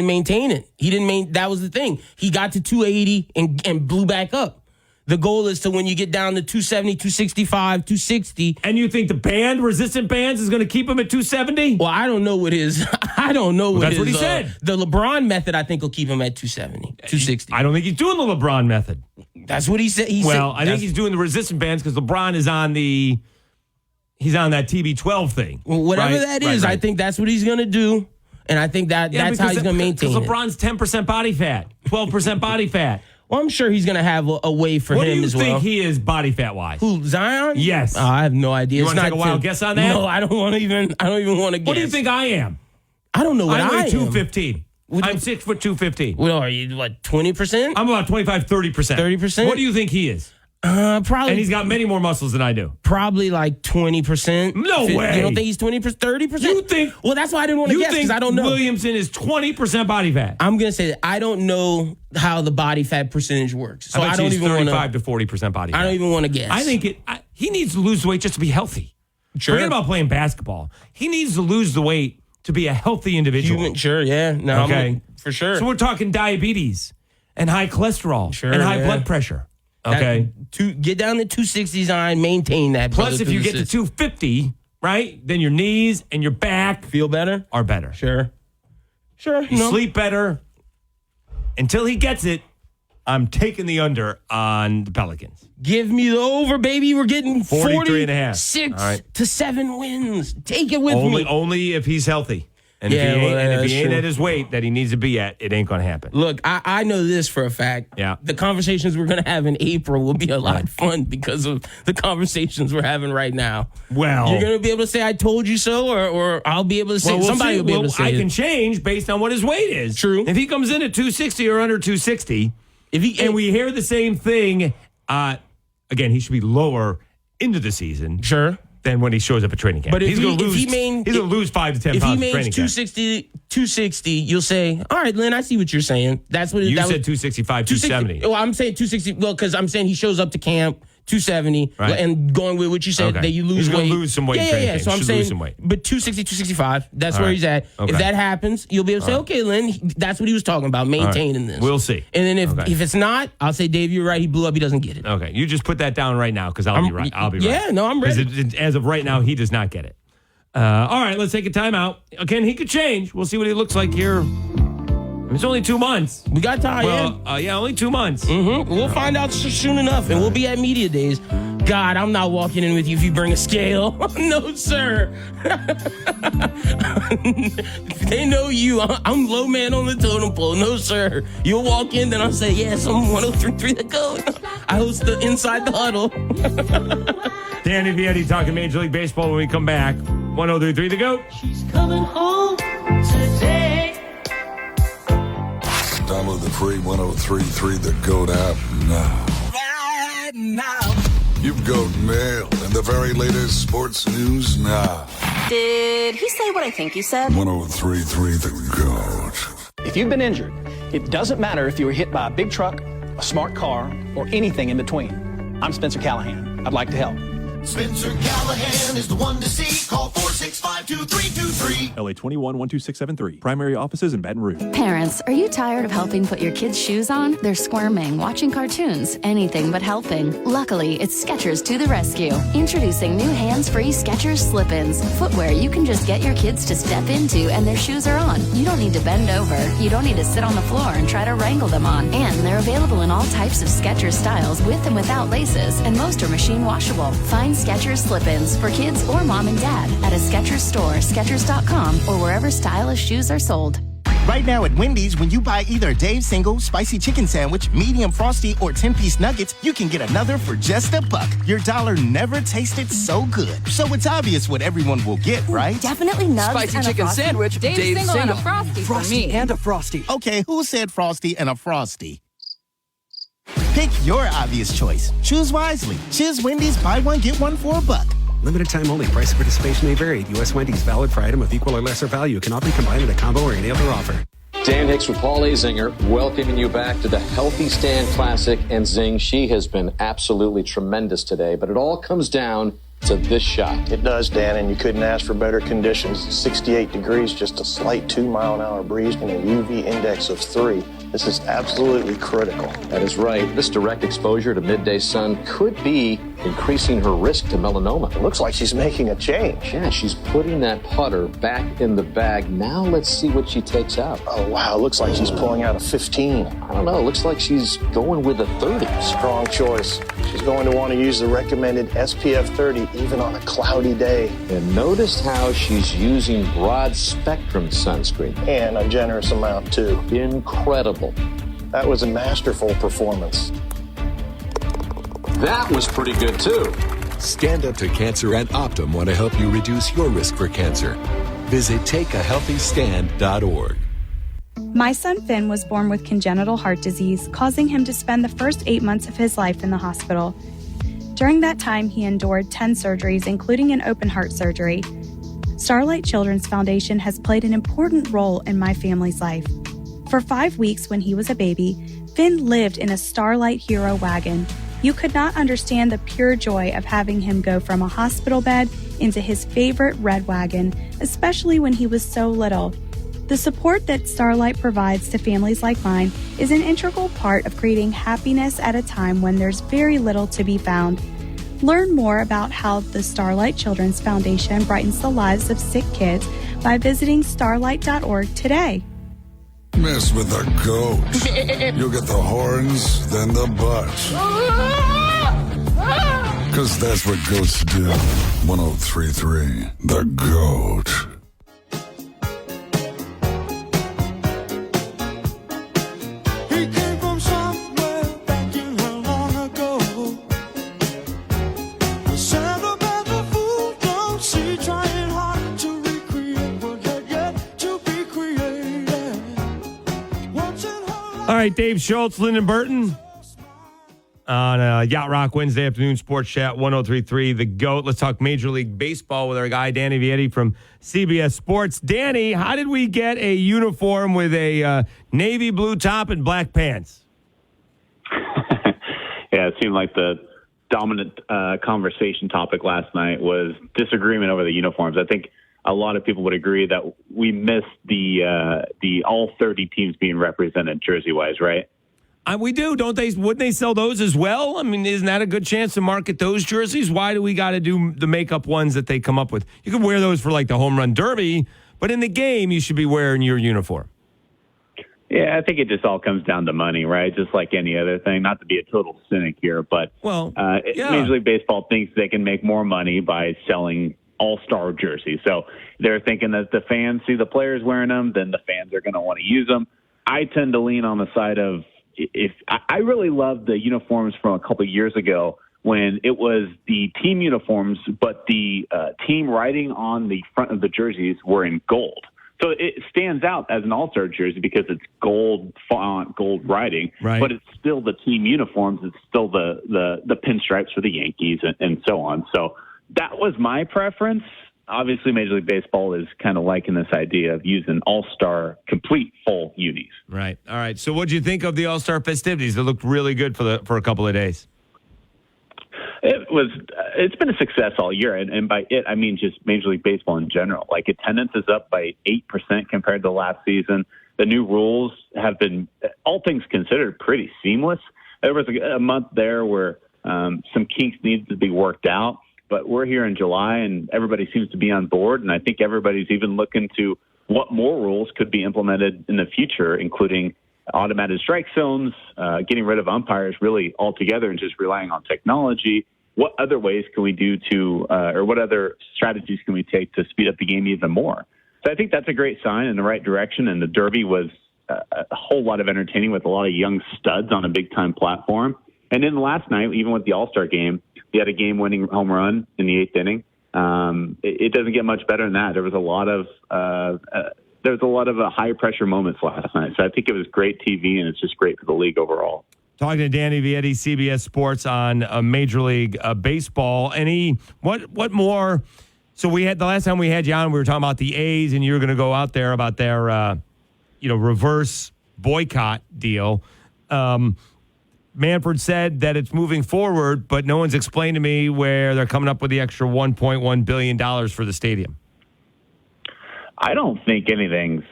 maintain it. That was the thing. He got to 280 and blew back up. The goal is to when you get down to 270, 265, 260. And you think the resistant bands is going to keep him at 270? Well, I don't know what his. I don't know what that's what he said. The LeBron method, I think, will keep him at 270, 260. I don't think he's doing the LeBron method. That's what he said. I think he's doing the resistant bands because LeBron is on he's on that TB12 thing. Well, whatever that is, I think that's what he's going to do. And I think that's how he's going to maintain it. Because LeBron's 10% body fat, 12% body fat. Well, I'm sure he's going to have a way for him as well. What do you think he is body fat wise? Who, Zion? Yes. I have no idea. You want to take a wild guess on that? No, I don't even want to guess. What do you think I am? I don't know what I am. weigh 215. I'm 6 foot 215. What are you, 20%? I'm about 25, 30%. 30%? What do you think he is? Probably. And he's got many more muscles than I do. Probably like 20%. No way. You don't think he's 20%, 30%? You think? Well, that's why I didn't want to guess, because I don't know. Williamson is 20% body fat. I'm going to say that I don't know how the body fat percentage works. So I don't even want 35 to 40% body fat. I don't even want to guess. I think he needs to lose weight just to be healthy. Sure. Forget about playing basketball. He needs to lose the weight to be a healthy individual. Sure, yeah. No, okay. For sure. So we're talking diabetes and high cholesterol and high blood pressure. Okay. Get down to 269, maintain that. Plus, if you get to 250, right, then your knees and your back feel better? Are better. Sure. You sleep better. Until he gets it, I'm taking the under on the Pelicans. Give me the over, baby. We're getting 43.5. 6 to 7 wins. Take it with me. Only if he's healthy. And if he ain't at his weight that he needs to be at, it ain't going to happen. Look, I know this for a fact. Yeah. The conversations we're going to have in April will be a lot of fun because of the conversations we're having right now. Well, you're going to be able to say, I told you so, or I'll be able to say, somebody will be able to say I can change based on what his weight is. True. If he comes in at 260 or under 260, and we hear the same thing, again, he should be lower into the season. Sure. Than when he shows up at training camp. But he's going to lose 5 to 10 pounds at training camp. If he mains 260, you'll say, all right, Lynn, I see what you're saying. That's what you said 265, 270. Well, I'm saying 260. Well, because I'm saying he shows up to camp 270, and going with what you said, that you lose weight. He's going to lose some weight. Yeah. So I'm saying, but 260, 265, that's where he's at. Okay. If that happens, you'll be able to say, okay, Lynn, that's what he was talking about, maintaining this. We'll see. And then if it's not, I'll say, Dave, you're right. He blew up. He doesn't get it. Okay. You just put that down right now because I'll be right. Yeah, no, I'm ready. As of right now, he does not get it. All right, let's take a timeout. Again, he could change. We'll see what he looks like here. It's only 2 months. We got time. Only 2 months. Mm-hmm. We'll find out soon enough, and we'll be at media days. God, I'm not walking in with you if you bring a scale. No, sir. They know you. I'm low man on the totem pole. No, sir. You'll walk in, then I'll say, yes, I'm 103.3 The GOAT. I host the Inside the Huddle. Danny Vietti talking Major League Baseball when we come back. 103.3 The GOAT. She's coming home today. Download the free 103.3 The GOAT app now. Right now. You've GOAT mail and the very latest sports news now. Did he say what I think he said? 103.3 The GOAT. If you've been injured, it doesn't matter if you were hit by a big truck, a smart car, or anything in between. I'm Spencer Callahan. I'd like to help. Spencer Callahan is the one to see. Call 465-2323. LA 21-12673. Primary offices in Baton Rouge. Parents, are you tired of helping put your kids' shoes on? They're squirming, watching cartoons, anything but helping. Luckily, it's Skechers to the rescue. Introducing new hands-free Skechers slip-ins. Footwear you can just get your kids to step into and their shoes are on. You don't need to bend over. You don't need to sit on the floor and try to wrangle them on. And they're available in all types of Skechers styles with and without laces, and most are machine washable. Find Skechers slip-ins for kids or mom and dad at a Skechers store, Skechers.com, or wherever stylish shoes are sold. Right now at Wendy's, when you buy either a Dave's Single, Spicy Chicken Sandwich, Medium Frosty, or 10-piece nuggets, you can get another for just $1. Your dollar never tasted so good. So it's obvious what everyone will get, right? Definitely nugs Spicy and Chicken a Sandwich, Dave's Single and a Frosty for me. and a Frosty. Okay, who said Frosty and a Frosty? Pick your obvious choice. Choose wisely. Choose Wendy's, buy one, get one for $1. Limited time only. Price of participation may vary. U.S. Wendy's, valid for item of equal or lesser value. Cannot be combined in a combo or any other offer. Dan Hicks with Paul Azinger, welcoming you back to the Healthy Stand Classic. And Zing, she has been absolutely tremendous today, but it all comes down to this shot. It does, Dan, and you couldn't ask for better conditions. 68 degrees, just a slight 2-mile-an-hour breeze, and a UV index of 3. This is absolutely critical. That is right. This direct exposure to midday sun could be increasing her risk to melanoma. It looks like she's making a change. Yeah, she's putting that putter back in the bag. Now let's see what she takes out. Oh, wow. Looks like she's pulling out a 15. I don't know. Looks like she's going with a 30. Strong choice. She's going to want to use the recommended SPF 30 even on a cloudy day. And notice how she's using broad spectrum sunscreen. And a generous amount, too. Incredible. That was a masterful performance. That was pretty good, too. Stand Up to Cancer and Optum want to help you reduce your risk for cancer. Visit takeahealthystand.org. My son Finn was born with congenital heart disease, causing him to spend the first 8 months of his life in the hospital. During that time, he endured 10 surgeries, including an open heart surgery. Starlight Children's Foundation has played an important role in my family's life. For 5 weeks when he was a baby, Finn lived in a Starlight Hero wagon. You could not understand the pure joy of having him go from a hospital bed into his favorite red wagon, especially when he was so little. The support that Starlight provides to families like mine is an integral part of creating happiness at a time when there's very little to be found. Learn more about how the Starlight Children's Foundation brightens the lives of sick kids by visiting starlight.org today. Mess with a goat. You'll get the horns, then the butt. Because that's what goats do. 103.3, The Goat. All right, Dave Schultz, Lynden Burton on Yacht Rock Wednesday afternoon, Sports Chat 103.3, The GOAT. Let's talk Major League Baseball with our guy, Danny Vietti from CBS Sports. Danny, how did we get a uniform with a navy blue top and black pants? Yeah, it seemed like the dominant conversation topic last night was disagreement over the uniforms. I think a lot of people would agree that we missed the all 30 teams being represented jersey-wise, right? We do, don't they? Wouldn't they sell those as well? I mean, isn't that a good chance to market those jerseys? Why do we got to do the makeup ones that they come up with? You could wear those for like the home run derby, but in the game, you should be wearing your uniform. Yeah, I think it just all comes down to money, right? Just like any other thing. Not to be a total cynic here, but Major League Baseball thinks they can make more money by selling All-Star jerseys. So they're thinking that the fans see the players wearing them, then the fans are going to want to use them. I tend to lean on the side of I really love the uniforms from a couple of years ago when it was the team uniforms, but the team writing on the front of the jerseys were in gold. So it stands out as an All-Star jersey because it's gold font, gold writing, right. But it's still the team uniforms. It's still the pinstripes for the Yankees and so on. So that was my preference. Obviously, Major League Baseball is kind of liking this idea of using All-Star complete full unis. Right. All right. So what did you think of the All-Star festivities? It looked really good for a couple of days. It's been a success all year. And by it, I mean just Major League Baseball in general. Like attendance is up by 8% compared to last season. The new rules have been, all things considered, pretty seamless. There was a month there where some kinks needed to be worked out. But we're here in July, and everybody seems to be on board, and I think everybody's even looking to what more rules could be implemented in the future, including automated strike zones, getting rid of umpires really altogether and just relying on technology. What other ways can we do or what other strategies can we take to speed up the game even more? So I think that's a great sign in the right direction, and the Derby was a whole lot of entertaining with a lot of young studs on a big-time platform. And then last night, even with the All-Star game, he had a game-winning home run in the eighth inning. It doesn't get much better than that. There was a lot of high-pressure moments last night. So I think it was great TV, and it's just great for the league overall. Talking to Danny Vietti, CBS Sports on Major League Baseball. What more? So we had the last time we had you on, we were talking about the A's, and you were going to go out there about their reverse boycott deal. Manfred said that it's moving forward, but no one's explained to me where they're coming up with the extra $1.1 billion for the stadium. I don't think anything's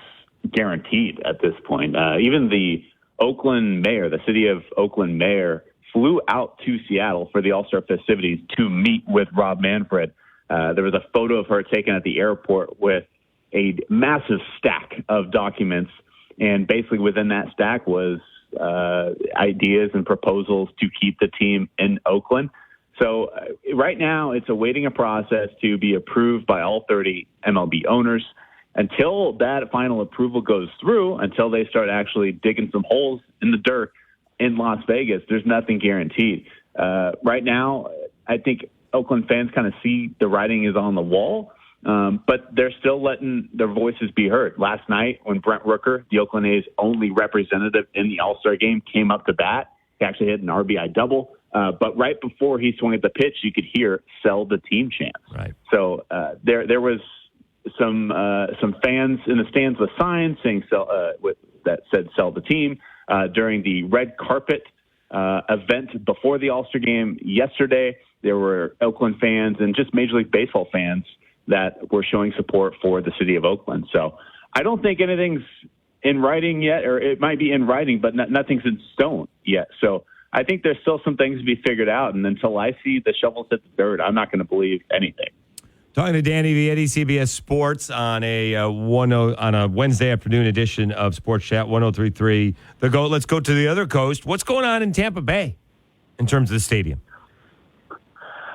guaranteed at this point. Even the Oakland mayor, the city of Oakland mayor, flew out to Seattle for the All-Star festivities to meet with Rob Manfred. There was a photo of her taken at the airport with a massive stack of documents, and basically within that stack was ideas and proposals to keep the team in Oakland. So right now it's awaiting a process to be approved by all 30 MLB owners. Until that final approval goes through, until they start actually digging some holes in the dirt in Las Vegas, there's nothing guaranteed. Right now, I think Oakland fans kind of see the writing is on the wall. But they're still letting their voices be heard. Last night, when Brent Rooker, the Oakland A's only representative in the All-Star game, came up to bat, he actually hit an RBI double. But right before he swung at the pitch, you could hear "Sell the team" chants. Right. So there was some fans in the stands with signs saying that said "Sell the team" during the red carpet event before the All-Star game yesterday. There were Oakland fans and just Major League Baseball fans that were showing support for the city of Oakland. So I don't think anything's in writing yet, or it might be in writing, but nothing's in stone yet. So I think there's still some things to be figured out. And until I see the shovels hit the dirt, I'm not going to believe anything. Talking to Danny Vietti, CBS Sports, on a Wednesday afternoon edition of SportsChat 103.3 The GOAT. Let's go to the other coast. What's going on in Tampa Bay in terms of the stadium?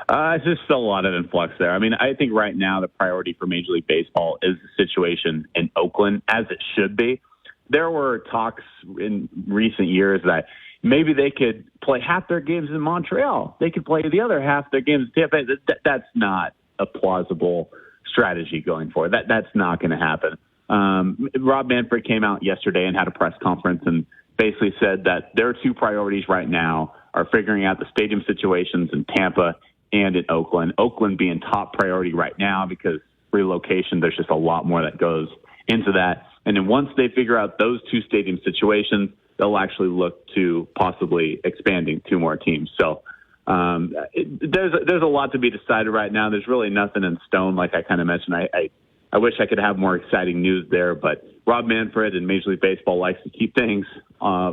It's just still a lot of influx there. I mean, I think right now the priority for Major League Baseball is the situation in Oakland, as it should be. There were talks in recent years that maybe they could play half their games in Montreal. They could play the other half their games in Tampa Bay. That's not a plausible strategy going forward. That's not going to happen. Rob Manfred came out yesterday and had a press conference and basically said that their two priorities right now are figuring out the stadium situations in Tampa and in Oakland. Oakland being top priority right now because relocation, there's just a lot more that goes into that. And then once they figure out those two stadium situations, they'll actually look to possibly expanding two more teams. So there's a lot to be decided right now. There's really nothing in stone, like I kind of mentioned. I wish I could have more exciting news there, but Rob Manfred and Major League Baseball likes to keep things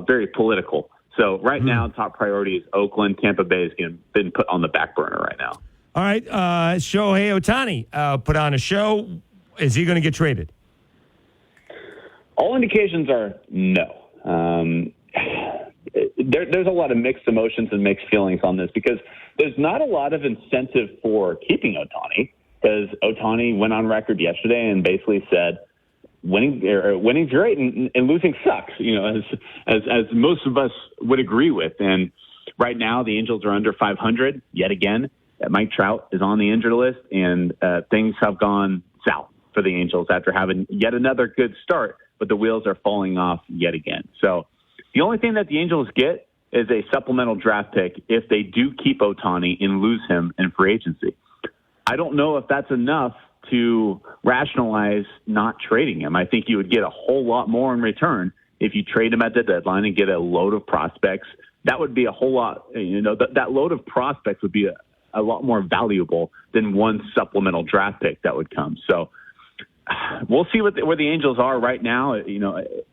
very political. So right now, top priority is Oakland. Tampa Bay has been put on the back burner right now. All right. Shohei Ohtani put on a show. Is he going to get traded? All indications are no. There's a lot of mixed emotions and mixed feelings on this because there's not a lot of incentive for keeping Ohtani because Ohtani went on record yesterday and basically said, winning's great and losing sucks, as most of us would agree with. And right now the Angels are under 500 yet again. Mike Trout is on the injured list, and things have gone south for the Angels after having yet another good start, but the wheels are falling off yet again. So the only thing that the Angels get is a supplemental draft pick if they do keep Ohtani and lose him in free agency. I don't know if that's enough to rationalize not trading him. I think you would get a whole lot more in return if you trade him at the deadline and get a load of prospects. That would be a whole lot, that load of prospects would be a lot more valuable than one supplemental draft pick that would come. So we'll see where the Angels are right now.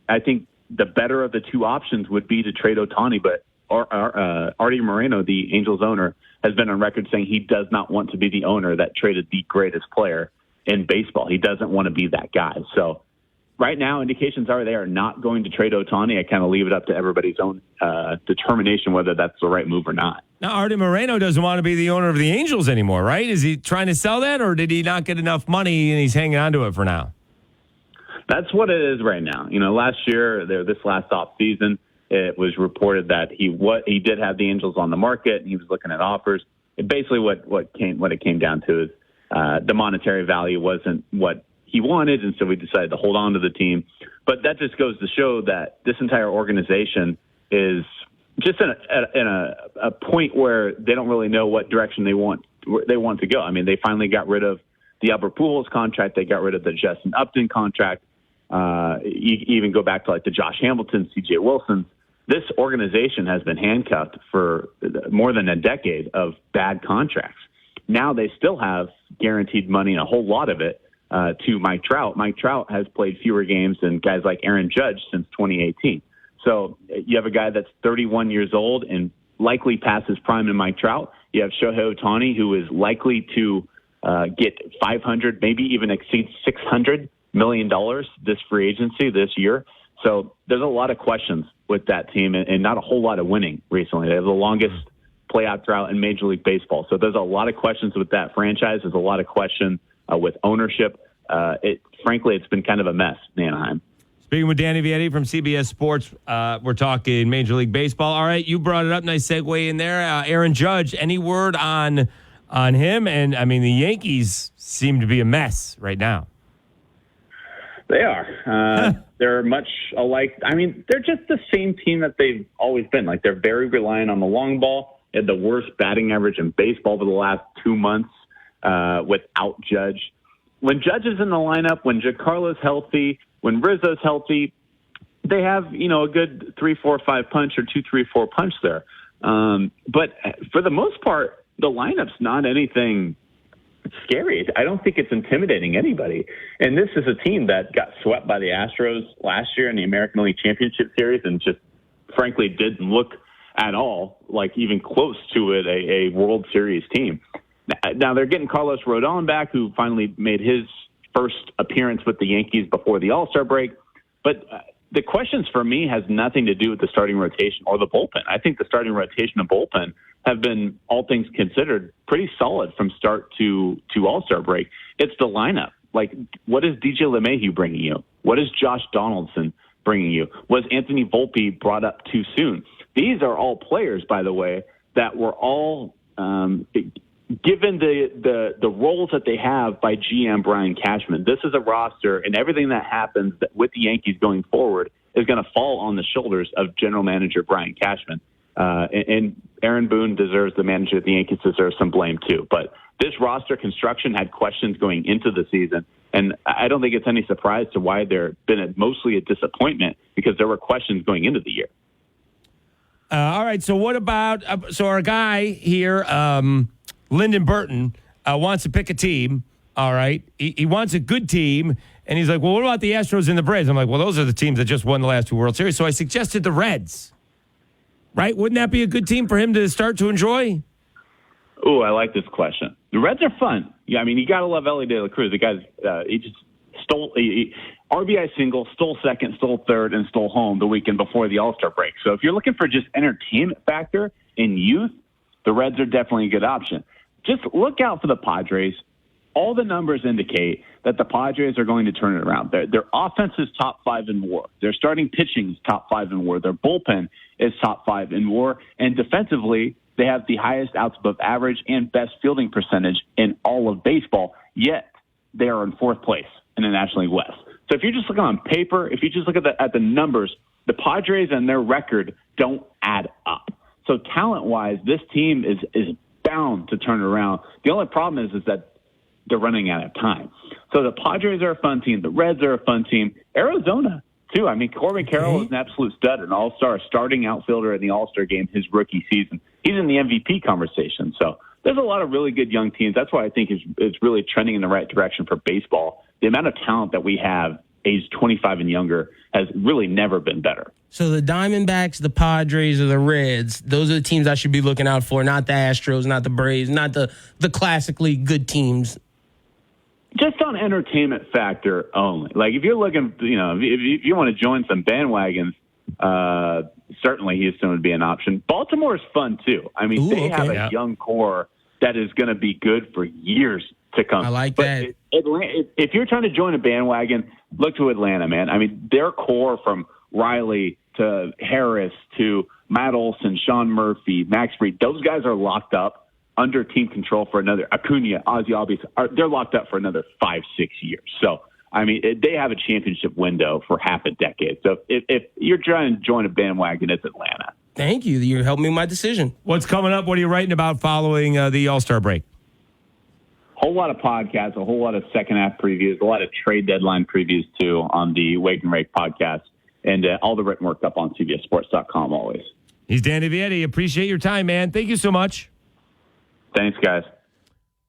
I think the better of the two options would be to trade Ohtani, but Artie Moreno, the Angels owner, has been on record saying he does not want to be the owner that traded the greatest player in baseball. He doesn't want to be that guy. So right now, indications are they are not going to trade Ohtani. I kind of leave it up to everybody's own determination whether that's the right move or not. Now, Artie Moreno doesn't want to be the owner of the Angels anymore, right? Is he trying to sell that, or did he not get enough money and he's hanging on to it for now? That's what it is right now. Last year, this last off season, it was reported that he did have the Angels on the market and he was looking at offers. And basically, what it came down to is the monetary value wasn't what he wanted, and so we decided to hold on to the team. But that just goes to show that this entire organization is just in a point where they don't really know what direction they want to go. I mean, they finally got rid of the Albert Pujols contract. They got rid of the Justin Upton contract. You even go back to like the Josh Hamilton, C.J. Wilson. This organization has been handcuffed for more than a decade of bad contracts. Now they still have guaranteed money, and a whole lot of it, to Mike Trout. Mike Trout has played fewer games than guys like Aaron Judge since 2018. So you have a guy that's 31 years old and likely past his prime in Mike Trout. You have Shohei Ohtani, who is likely to get $500, maybe even exceed $600 million this free agency this year. So there's a lot of questions with that team and not a whole lot of winning recently. They have the longest playoff drought in Major League Baseball. So there's a lot of questions with that franchise. There's a lot of question with ownership. Frankly, it's been kind of a mess in Anaheim. Speaking with Danny Vietti from CBS Sports, we're talking Major League Baseball. All right, you brought it up. Nice segue in there. Aaron Judge, any word on on him. And, I mean, the Yankees seem to be a mess right now. They are. They're much alike. I mean, they're just the same team that they've always been. Like, they're very reliant on the long ball. They had the worst batting average in baseball for the last 2 months without Judge. When Judge is in the lineup, when Giancarlo's healthy, when Rizzo's healthy, they have, a good 3-4-5 punch or 2-3-4 punch there. But for the most part, the lineup's not anything scary. I don't think it's intimidating anybody. And this is a team that got swept by the Astros last year in the American League Championship Series and just frankly didn't look at all like even close to it, a World Series team. Now they're getting Carlos Rodon back, who finally made his first appearance with the Yankees before the All-Star break. But the questions for me has nothing to do with the starting rotation or the bullpen. I think the starting rotation and bullpen have been, all things considered, pretty solid from start to All-Star break. It's the lineup. Like, what is DJ LeMahieu bringing you? What is Josh Donaldson bringing you? Was Anthony Volpe brought up too soon? These are all players, by the way, that were all given the roles that they have by GM Brian Cashman. This is a roster, and everything that happens with the Yankees going forward is going to fall on the shoulders of general manager Brian Cashman. And Aaron Boone deserves, the manager of the Yankees deserves some blame too. But this roster construction had questions going into the season, and I don't think it's any surprise to why they've been mostly a disappointment, because there were questions going into the year. All right, so what about so our guy here, Lynden Burton, wants to pick a team. All right, he wants a good team, and he's like, well, what about the Astros and the Braves? I'm like, well, those are the teams that just won the last 2 World Series. So I suggested the Reds. Right? Wouldn't that be a good team for him to start to enjoy? Oh, I like this question. The Reds are fun. Yeah, I mean, you got to love Elly De La Cruz. The guy's he just stole RBI single, stole second, stole third, and stole home the weekend before the All-Star break. So if you're looking for just entertainment factor in youth, the Reds are definitely a good option. Just look out for the Padres. All the numbers indicate that the Padres are going to turn it around. Their offense is top 5 in WAR. Their starting pitching is top 5 in WAR. Their bullpen is top 5 in WAR. And defensively, they have the highest outs above average and best fielding percentage in all of baseball. Yet they are in 4th place in the National League West. So if you're just looking on paper, if you just look at the numbers, the Padres and their record don't add up. So talent-wise, this team is bound to turn it around. The only problem is that they're running out of time. So the Padres are a fun team. The Reds are a fun team. Arizona, too. I mean, Corbin Carroll is an absolute stud, an all-star, starting outfielder in the All-Star game his rookie season. He's in the MVP conversation. So there's a lot of really good young teams. That's why I think it's really trending in the right direction for baseball. The amount of talent that we have aged 25 and younger has really never been better. So the Diamondbacks, the Padres, or the Reds, those are the teams I should be looking out for, not the Astros, not the Braves, not the classically good teams. Just on entertainment factor only. Like, if you're looking, if you want to join some bandwagons, certainly Houston would be an option. Baltimore is fun, too. I mean, they have a young core that is going to be good for years to come. I like that. If you're trying to join a bandwagon, look to Atlanta, man. I mean, their core from Riley to Harris to Matt Olson, Sean Murphy, Max Fried, those guys are locked up under team control for another. Acuna, Ozzy Albies, they're locked up for another 5-6 years. So, I mean, they have a championship window for half a decade. So if you're trying to join a bandwagon, it's Atlanta. Thank you. You helped me with my decision. What's coming up? What are you writing about following the All-Star break? Whole lot of podcasts, a whole lot of second half previews, a lot of trade deadline previews too on the Wake and Rake podcast, and all the written work up on CBSSports.com always. He's Danny Vietti. Appreciate your time, man. Thank you so much. Thanks, guys.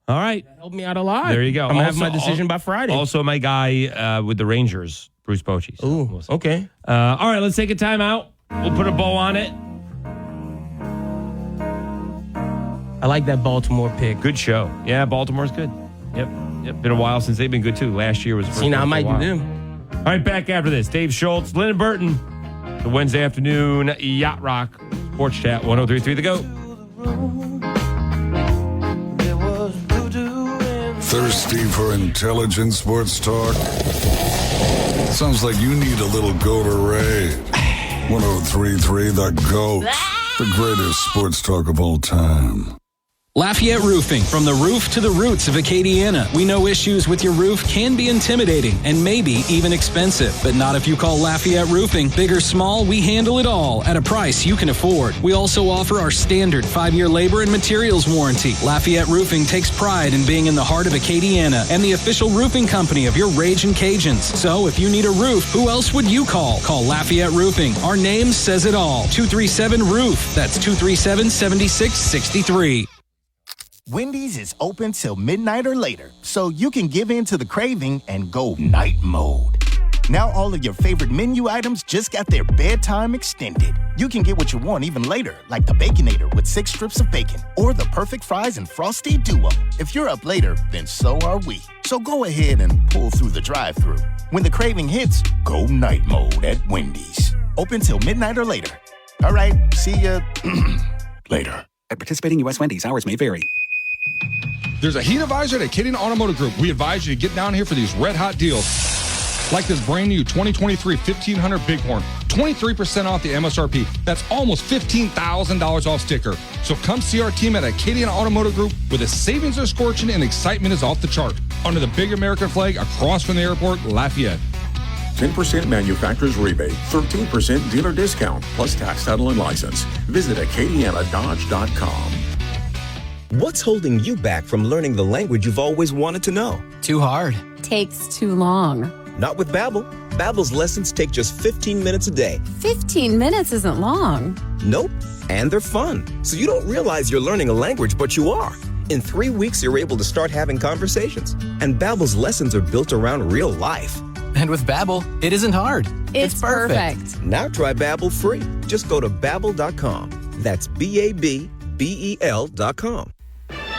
All right. That helped me out a lot. There you go. I'm going to have my decision by Friday. Also, my guy with the Rangers, Bruce Bochy. So Ooh, okay. All right, let's take a timeout. We'll put a bow on it. I like that Baltimore pick. Good show. Yeah, Baltimore's good. Yep. Been a while since they've been good, too. Last year was the first I might do them. All right, back after this. Dave Schultz, Lynden Burton, the Wednesday afternoon Yacht Rock Sports Chat 103.3 The GOAT. Thirsty for intelligent sports talk? Sounds like you need a little Gatorade. 103.3 The GOAT, the greatest sports talk of all time. Lafayette Roofing. From the roof to the roots of Acadiana, we know issues with your roof can be intimidating and maybe even expensive, but not if you call Lafayette Roofing. Big or small, we handle it all at a price you can afford. We also offer our standard 5-year labor and materials warranty. Lafayette Roofing takes pride in being in the heart of Acadiana and the official roofing company of your Ragin' Cajuns. So if you need a roof, who else would you call? Call Lafayette Roofing. Our name says it all. 237-ROOF. That's 237-7663. Wendy's is open till midnight or later, so you can give in to the craving and go night mode. Now all of your favorite menu items just got their bedtime extended. You can get what you want even later, like the Baconator with 6 strips of bacon, or the perfect fries and Frosty Duo. If you're up later, then so are we. So go ahead and pull through the drive-thru. When the craving hits, go night mode at Wendy's. Open till midnight or later. All right, see ya later. At participating U.S. Wendy's, hours may vary. There's a heat advisor at Acadiana Automotive Group. We advise you to get down here for these red-hot deals. Like this brand new 2023 1500 Bighorn. 23% off the MSRP. That's almost $15,000 off sticker. So come see our team at Acadiana Automotive Group, where the savings are scorching and excitement is off the chart. Under the big American flag across from the airport, Lafayette. 10% manufacturer's rebate, 13% dealer discount, plus tax, title, and license. Visit AcadianaDodge.com. What's holding you back from learning the language you've always wanted to know? Too hard. Takes too long. Not with Babbel. Babbel's lessons take just 15 minutes a day. 15 minutes isn't long. Nope. And they're fun. So you don't realize you're learning a language, but you are. In 3 weeks, you're able to start having conversations. And Babbel's lessons are built around real life. And with Babbel, it isn't hard. It's perfect. Now try Babbel free. Just go to Babbel.com. That's BABBEL.com.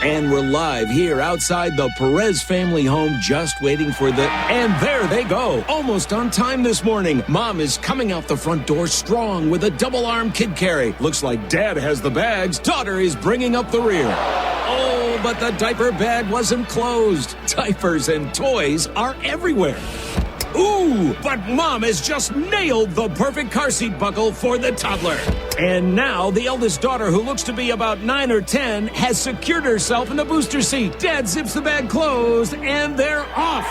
And we're live here outside the Perez family home, just waiting for and there they go. Almost on time this morning. Mom is coming out the front door strong with a double-arm kid carry. Looks like Dad has the bags. Daughter is bringing up the rear. Oh, but the diaper bag wasn't closed. Diapers and toys are everywhere. Ooh, but Mom has just nailed the perfect car seat buckle for the toddler. And now the eldest daughter, who looks to be about 9 or 10, has secured herself in the booster seat. Dad zips the bag closed, and they're off.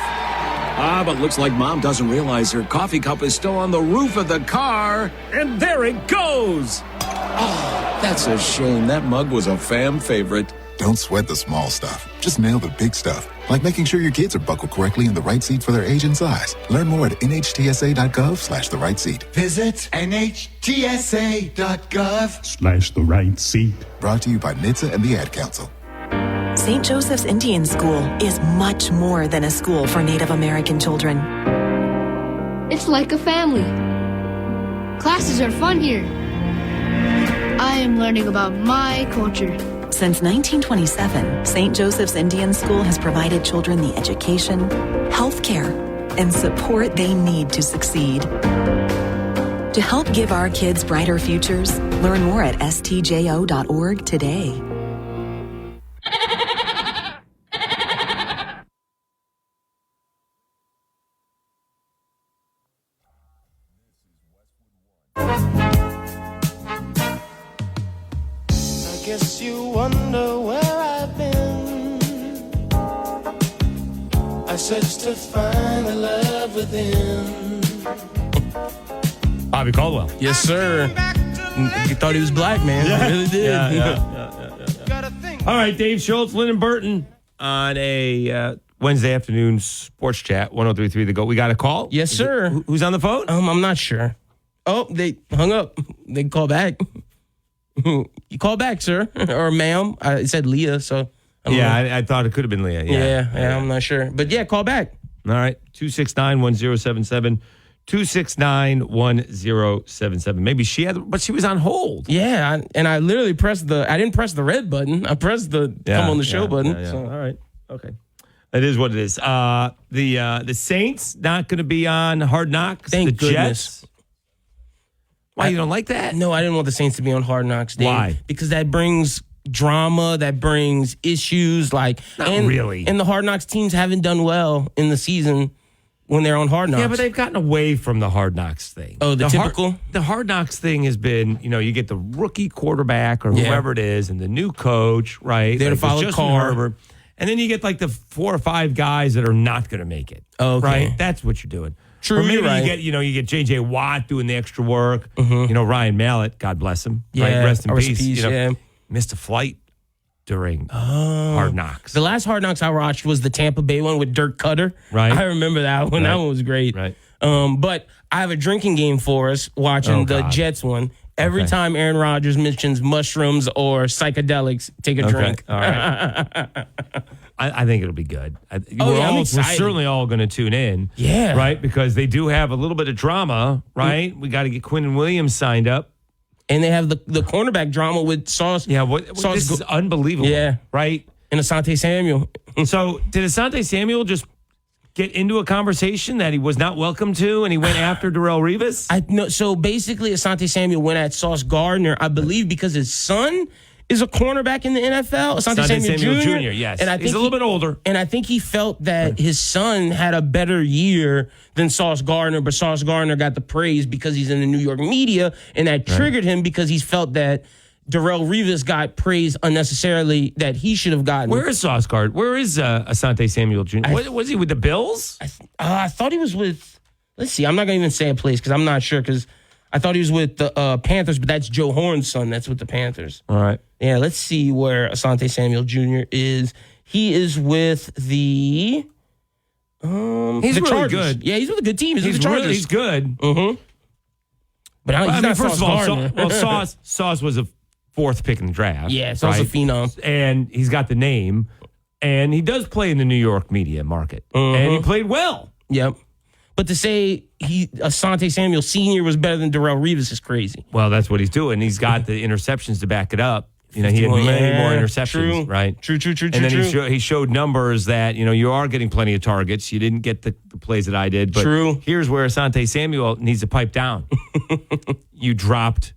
But looks like Mom doesn't realize her coffee cup is still on the roof of the car. And there it goes. Oh, that's a shame. That mug was a fam favorite. Don't sweat the small stuff. Just nail the big stuff, like making sure your kids are buckled correctly in the right seat for their age and size. Learn more at nhtsa.gov/the right seat. Visit nhtsa.gov/the right seat. Brought to you by NHTSA and the Ad Council. St. Joseph's Indian School is much more than a school for Native American children. It's like a family. Classes are fun here. I am learning about my culture. Since 1927, St. Joseph's Indian School has provided children the education, health care, and support they need to succeed. To help give our kids brighter futures, learn more at stjo.org today. Guess you wonder where I've been. I searched to find the love within. Bobby Caldwell. Yes, sir. You thought he was black, man. Yeah. You really did. Yeah. All right, Dave Schultz, Lynden Burton on a Wednesday afternoon sports chat, 103.3 The Go. We got a call? Yes, sir. Who's on the phone? I'm not sure. Oh, they hung up. They call back. You call back, sir, or ma'am. It said Leah, so. I thought it could have been Leah. Yeah, I'm not sure. But yeah, call back. All right, 269-1077. 269-1077. Maybe she had, but she was on hold. Yeah, and I literally I didn't press the red button. I pressed the come on the show button. Yeah. So. All right, okay. It is what it is. The Saints not going to be on Hard Knocks. Thank goodness. Jets. Why, you don't like that? No, I didn't want the Saints to be on Hard Knocks, Dave. Why? Because that brings drama, that brings issues. Not really. And the Hard Knocks teams haven't done well in the season. when they're on Hard Knocks. Yeah, but they've gotten away from the Hard Knocks thing. Oh, the typical? The Hard Knocks thing has been, you get the rookie quarterback or whoever it is and the new coach, right? They're to follow Justin Carr. Herbert. And then you get like the 4 or 5 guys that are not going to make it. Okay. Right? That's what you're doing. True, or maybe you're right. you get J.J. Watt doing the extra work. Ryan Mallett, God bless him. Yeah, right? Rest in rest peace. in peace, Missed a flight during Hard Knocks. The last Hard Knocks I watched was the Tampa Bay one with Dirk Cutter. Right. I remember that one. Right. That one was great. Right. But I have a drinking game for us watching the Jets one. Every time Aaron Rodgers mentions mushrooms or psychedelics, take a drink. All right. I think it'll be good. I'm excited. We're certainly all going to tune in. Yeah. Right? Because they do have a little bit of drama, right? We got to get Quinnen Williams signed up. And they have the cornerback drama with Sauce. Yeah, this is unbelievable. Yeah. Right? And Asante Samuel. So did Asante Samuel just get into a conversation that he was not welcome to and he went after Darrelle Revis? So basically, Asante Samuel went at Sauce Gardner, I believe, because his son is a cornerback in the NFL. Asante Samuel Jr. Yes. And I think he's a little bit older. And I think he felt that his son had a better year than Sauce Gardner, but Sauce Gardner got the praise because he's in the New York media, and that triggered him because he's felt that Darrelle Revis got praise unnecessarily that he should have gotten. Where is Sauce Gardner? Where is Asante Samuel Jr.? Was he with the Bills? I thought he was with, let's see, I'm not going to even say a place because I'm not sure because I thought he was with the Panthers, but that's Joe Horn's son. That's with the Panthers. All right. Yeah, let's see where Asante Samuel Jr. is. He is with the He's the really Chargers. good. Yeah, he's with a good team. He's with the Chargers. He's good. Mm-hmm. But he's not first Sauce of all, Gardner. Sauce was a 4th pick in the draft. Yeah, Sauce a phenom. And he's got the name. And he does play in the New York media market. And he played well. Yep. But to say Asante Samuel Sr. was better than Darrelle Revis is crazy. Well, that's what he's doing. He's got the interceptions to back it up. He had many more interceptions, right? True. And then he showed numbers that, you are getting plenty of targets. You didn't get the plays that I did. But here's where Asante Samuel needs to pipe down. You dropped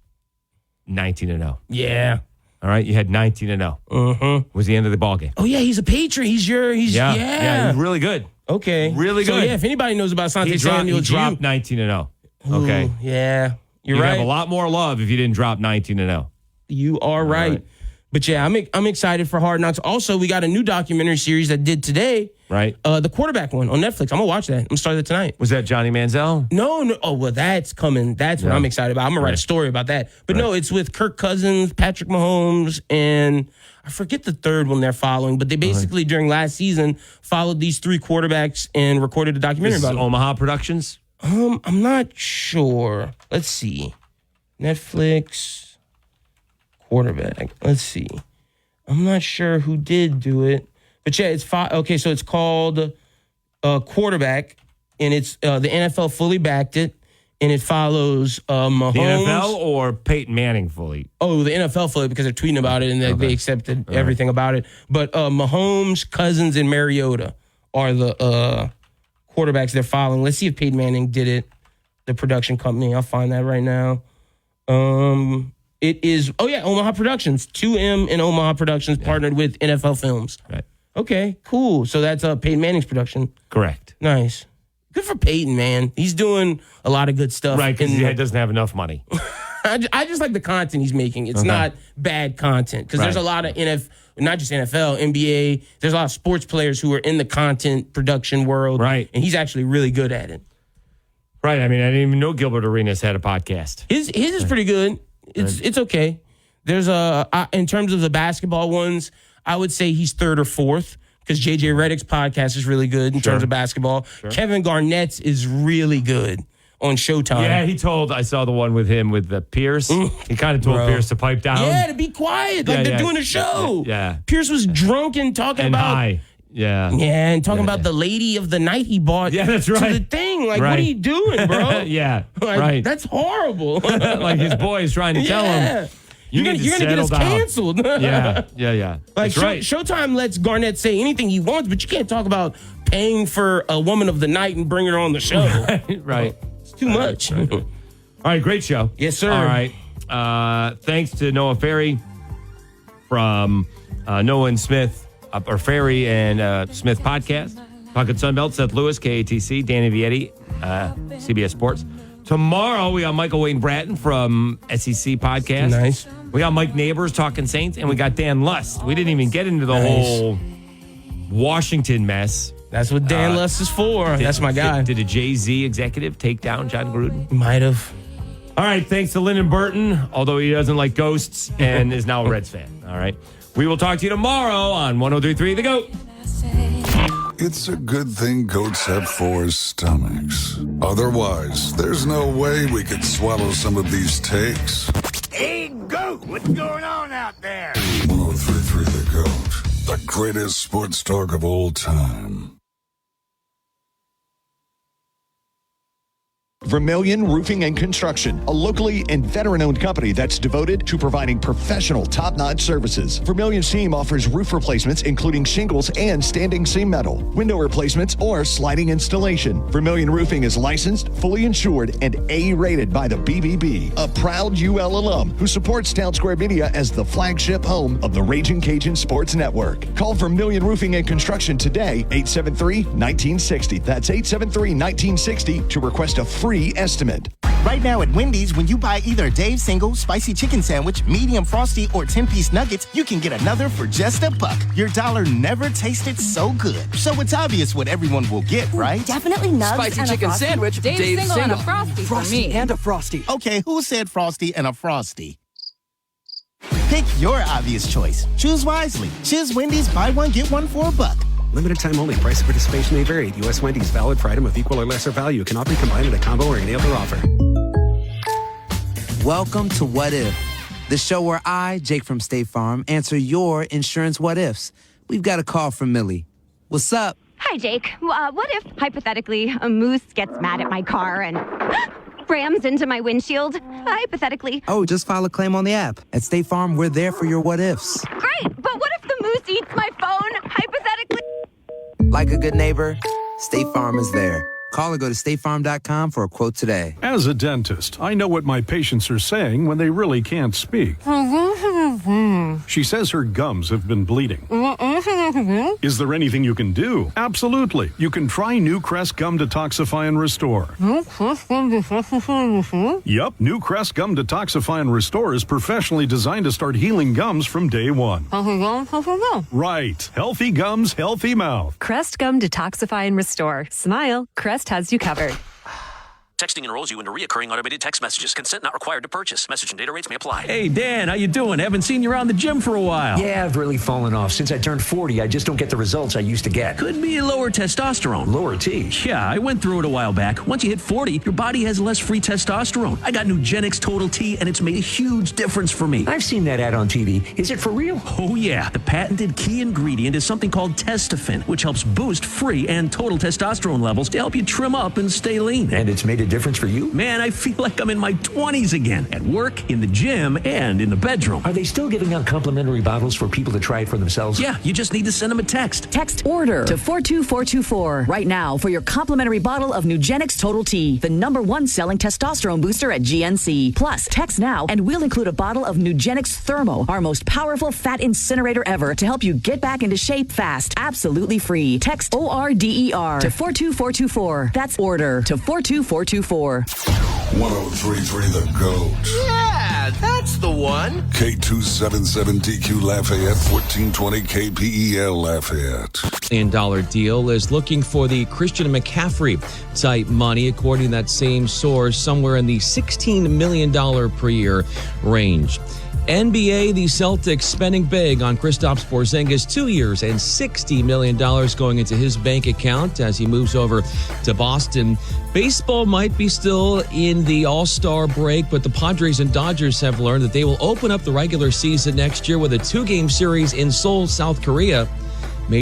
19-0. Yeah. All right, you had 19-0. Was the end of the ball game. Oh yeah, he's a Patriot. He's he's really good. Okay, really good. So yeah, if anybody knows about Asante Samuel, he dropped 19-0. Okay, yeah, you're You'd right. have a lot more love if you didn't drop 19-0. You are right. But yeah, I'm excited for Hard Knocks. Also, we got a new documentary series that did today. Right. The quarterback one on Netflix. I'm gonna watch that. I'm gonna start it tonight. Was that Johnny Manziel? No. Oh well, that's coming. That's what I'm excited about. I'm gonna write a story about that. But no, it's with Kirk Cousins, Patrick Mahomes, and I forget the third one they're following. But they basically during last season followed these 3 quarterbacks and recorded a documentary about them. Omaha Productions. I'm not sure. Let's see. Netflix quarterback. Let's see. I'm not sure who did do it. But yeah, it's okay, so it's called Quarterback, and it's the NFL fully backed it, and it follows Mahomes. The NFL or Peyton Manning fully? Oh, the NFL fully because they're tweeting about it, and they accepted everything about it. But Mahomes, Cousins, and Mariota are the quarterbacks they're following. Let's see if Peyton Manning did it, the production company. I'll find that right now. It is, Omaha Productions. 2M and Omaha Productions partnered with NFL Films. Right. Okay, cool. So that's Peyton Manning's production. Correct. Nice. Good for Peyton, man. He's doing a lot of good stuff. Right, because he doesn't have enough money. I just like the content he's making. It's not bad content. Because there's a lot of not just NFL, NBA. There's a lot of sports players who are in the content production world. Right. And he's actually really good at it. Right. I mean, I didn't even know Gilbert Arenas had a podcast. His is pretty good. It's okay. There's in terms of the basketball ones, I would say he's 3rd or 4th because JJ Redick's podcast is really good in terms of basketball. Kevin Garnett's is really good on Showtime. Yeah, I saw the one with him with Pierce. He kind of told Pierce to pipe down. Yeah, to be quiet. Like they're doing a show. Yeah. Pierce was drunk and talking about. High. Yeah. Yeah, and talking about the lady of the night he bought that's right. to the thing. Like, what are you doing, bro? Right. That's horrible. Like his boy is trying to tell him. You're gonna get us canceled. Yeah. Like Showtime lets Garnett say anything he wants, but you can't talk about paying for a woman of the night and bring her on the show. Right. It's too much. All right, great show. Yes, sir. All right. Thanks to Noah Ferry from Noah and Smith, or Ferry and Smith podcast. Pocket Sunbelt, Seth Lewis, KATC, Danny Vietti, CBS Sports. Tomorrow, we got Michael Wayne Bratton from SEC Podcast. Nice. We got Mike Neighbors talking Saints, and we got Dan Lust. We didn't even get into the whole Washington mess. That's what Dan Lust is for. That's my guy. Did a Jay-Z executive take down John Gruden? Might have. All right, thanks to Lynden Burton, although he doesn't like ghosts and is now a Reds fan. All right. We will talk to you tomorrow on 103.3 The GOAT. It's a good thing goats have 4 stomachs. Otherwise, there's no way we could swallow some of these takes. Hey, Goat, what's going on out there? 103.3 The GOAT, the greatest sports talk of all time. Vermilion Roofing and Construction, a locally and veteran-owned company that's devoted to providing professional, top-notch services. Vermilion's team offers roof replacements, including shingles and standing seam metal, window replacements, or sliding installation. Vermilion Roofing is licensed, fully insured, and A-rated by the BBB, a proud UL alum who supports Town Square Media as the flagship home of the Raging Cajun Sports Network. Call Vermilion Roofing and Construction today, 873-1960. That's 873-1960 to request a free estimate. Right now at Wendy's, when you buy either Dave's Single, Spicy Chicken Sandwich, Medium Frosty, or 10-piece nuggets, you can get another for just $1. Your dollar never tasted so good. So it's obvious what everyone will get, right? Definitely nugs Spicy and chicken a Frosty. sandwich, Dave's Single and a Frosty for me. and a Frosty. Okay, who said Frosty and a Frosty? Pick your obvious choice. Choose wisely. Choose Wendy's, buy one, get one for $1. Limited time only. Price of participation may vary. U.S. Wendy's, valid for item of equal or lesser value. Cannot be combined in a combo or any other offer. Welcome to What If, the show where I, Jake from State Farm, answer your insurance what ifs. We've got a call from Millie. What's up? Hi, Jake. What if, hypothetically, a moose gets mad at my car and rams into my windshield? Hypothetically. Oh, just file a claim on the app. At State Farm, we're there for your what ifs. Great, but what if the moose eats my phone? Hypothetically. Like a good neighbor, State Farm is there. Call or go to statefarm.com for a quote today. As a dentist, I know what my patients are saying when they really can't speak. She says her gums have been bleeding. Is there anything you can do? Absolutely. You can try New Crest Gum Detoxify and Restore. Yup, New Crest Gum Detoxify and Restore is professionally designed to start healing gums from day one. Right. Healthy gums, healthy mouth. Crest Gum Detoxify and Restore. Smile. Crest has you covered. Texting enrolls you into recurring automated text messages. Consent not required to purchase. Message and data rates may apply. Hey, Dan, how you doing? Haven't seen you around the gym for a while. Yeah, I've really fallen off. Since I turned 40, I just don't get the results I used to get. Could be lower testosterone. Lower T? Yeah, I went through it a while back. Once you hit 40, your body has less free testosterone. I got Nugenix Total T, and it's made a huge difference for me. I've seen that ad on TV. Is it for real? Oh, yeah. The patented key ingredient is something called Testofen, which helps boost free and total testosterone levels to help you trim up and stay lean. And it's made a difference for you? Man, I feel like I'm in my 20s again, at work, in the gym, and in the bedroom. Are they still giving out complimentary bottles for people to try it for themselves? Yeah, you just need to send them a text. Text ORDER to 42424 right now for your complimentary bottle of Nugenix Total T, the #1 selling testosterone booster at GNC. Plus, text now and we'll include a bottle of Nugenix Thermo, our most powerful fat incinerator ever, to help you get back into shape fast. Absolutely free. Text ORDER to 42424. That's ORDER to 42424. 103.3 The GOAT. Yeah, that's the one. K277DQ Lafayette, 1420 KPEL Lafayette. $1 deal is looking for the Christian McCaffrey type money, according to that same source, somewhere in the $16 million per year range. NBA, the Celtics spending big on Kristaps Porzingis, 2 years and $60 million going into his bank account as he moves over to Boston. Baseball might be still in the All-Star break, but the Padres and Dodgers have learned that they will open up the regular season next year with a 2-game series in Seoul, South Korea.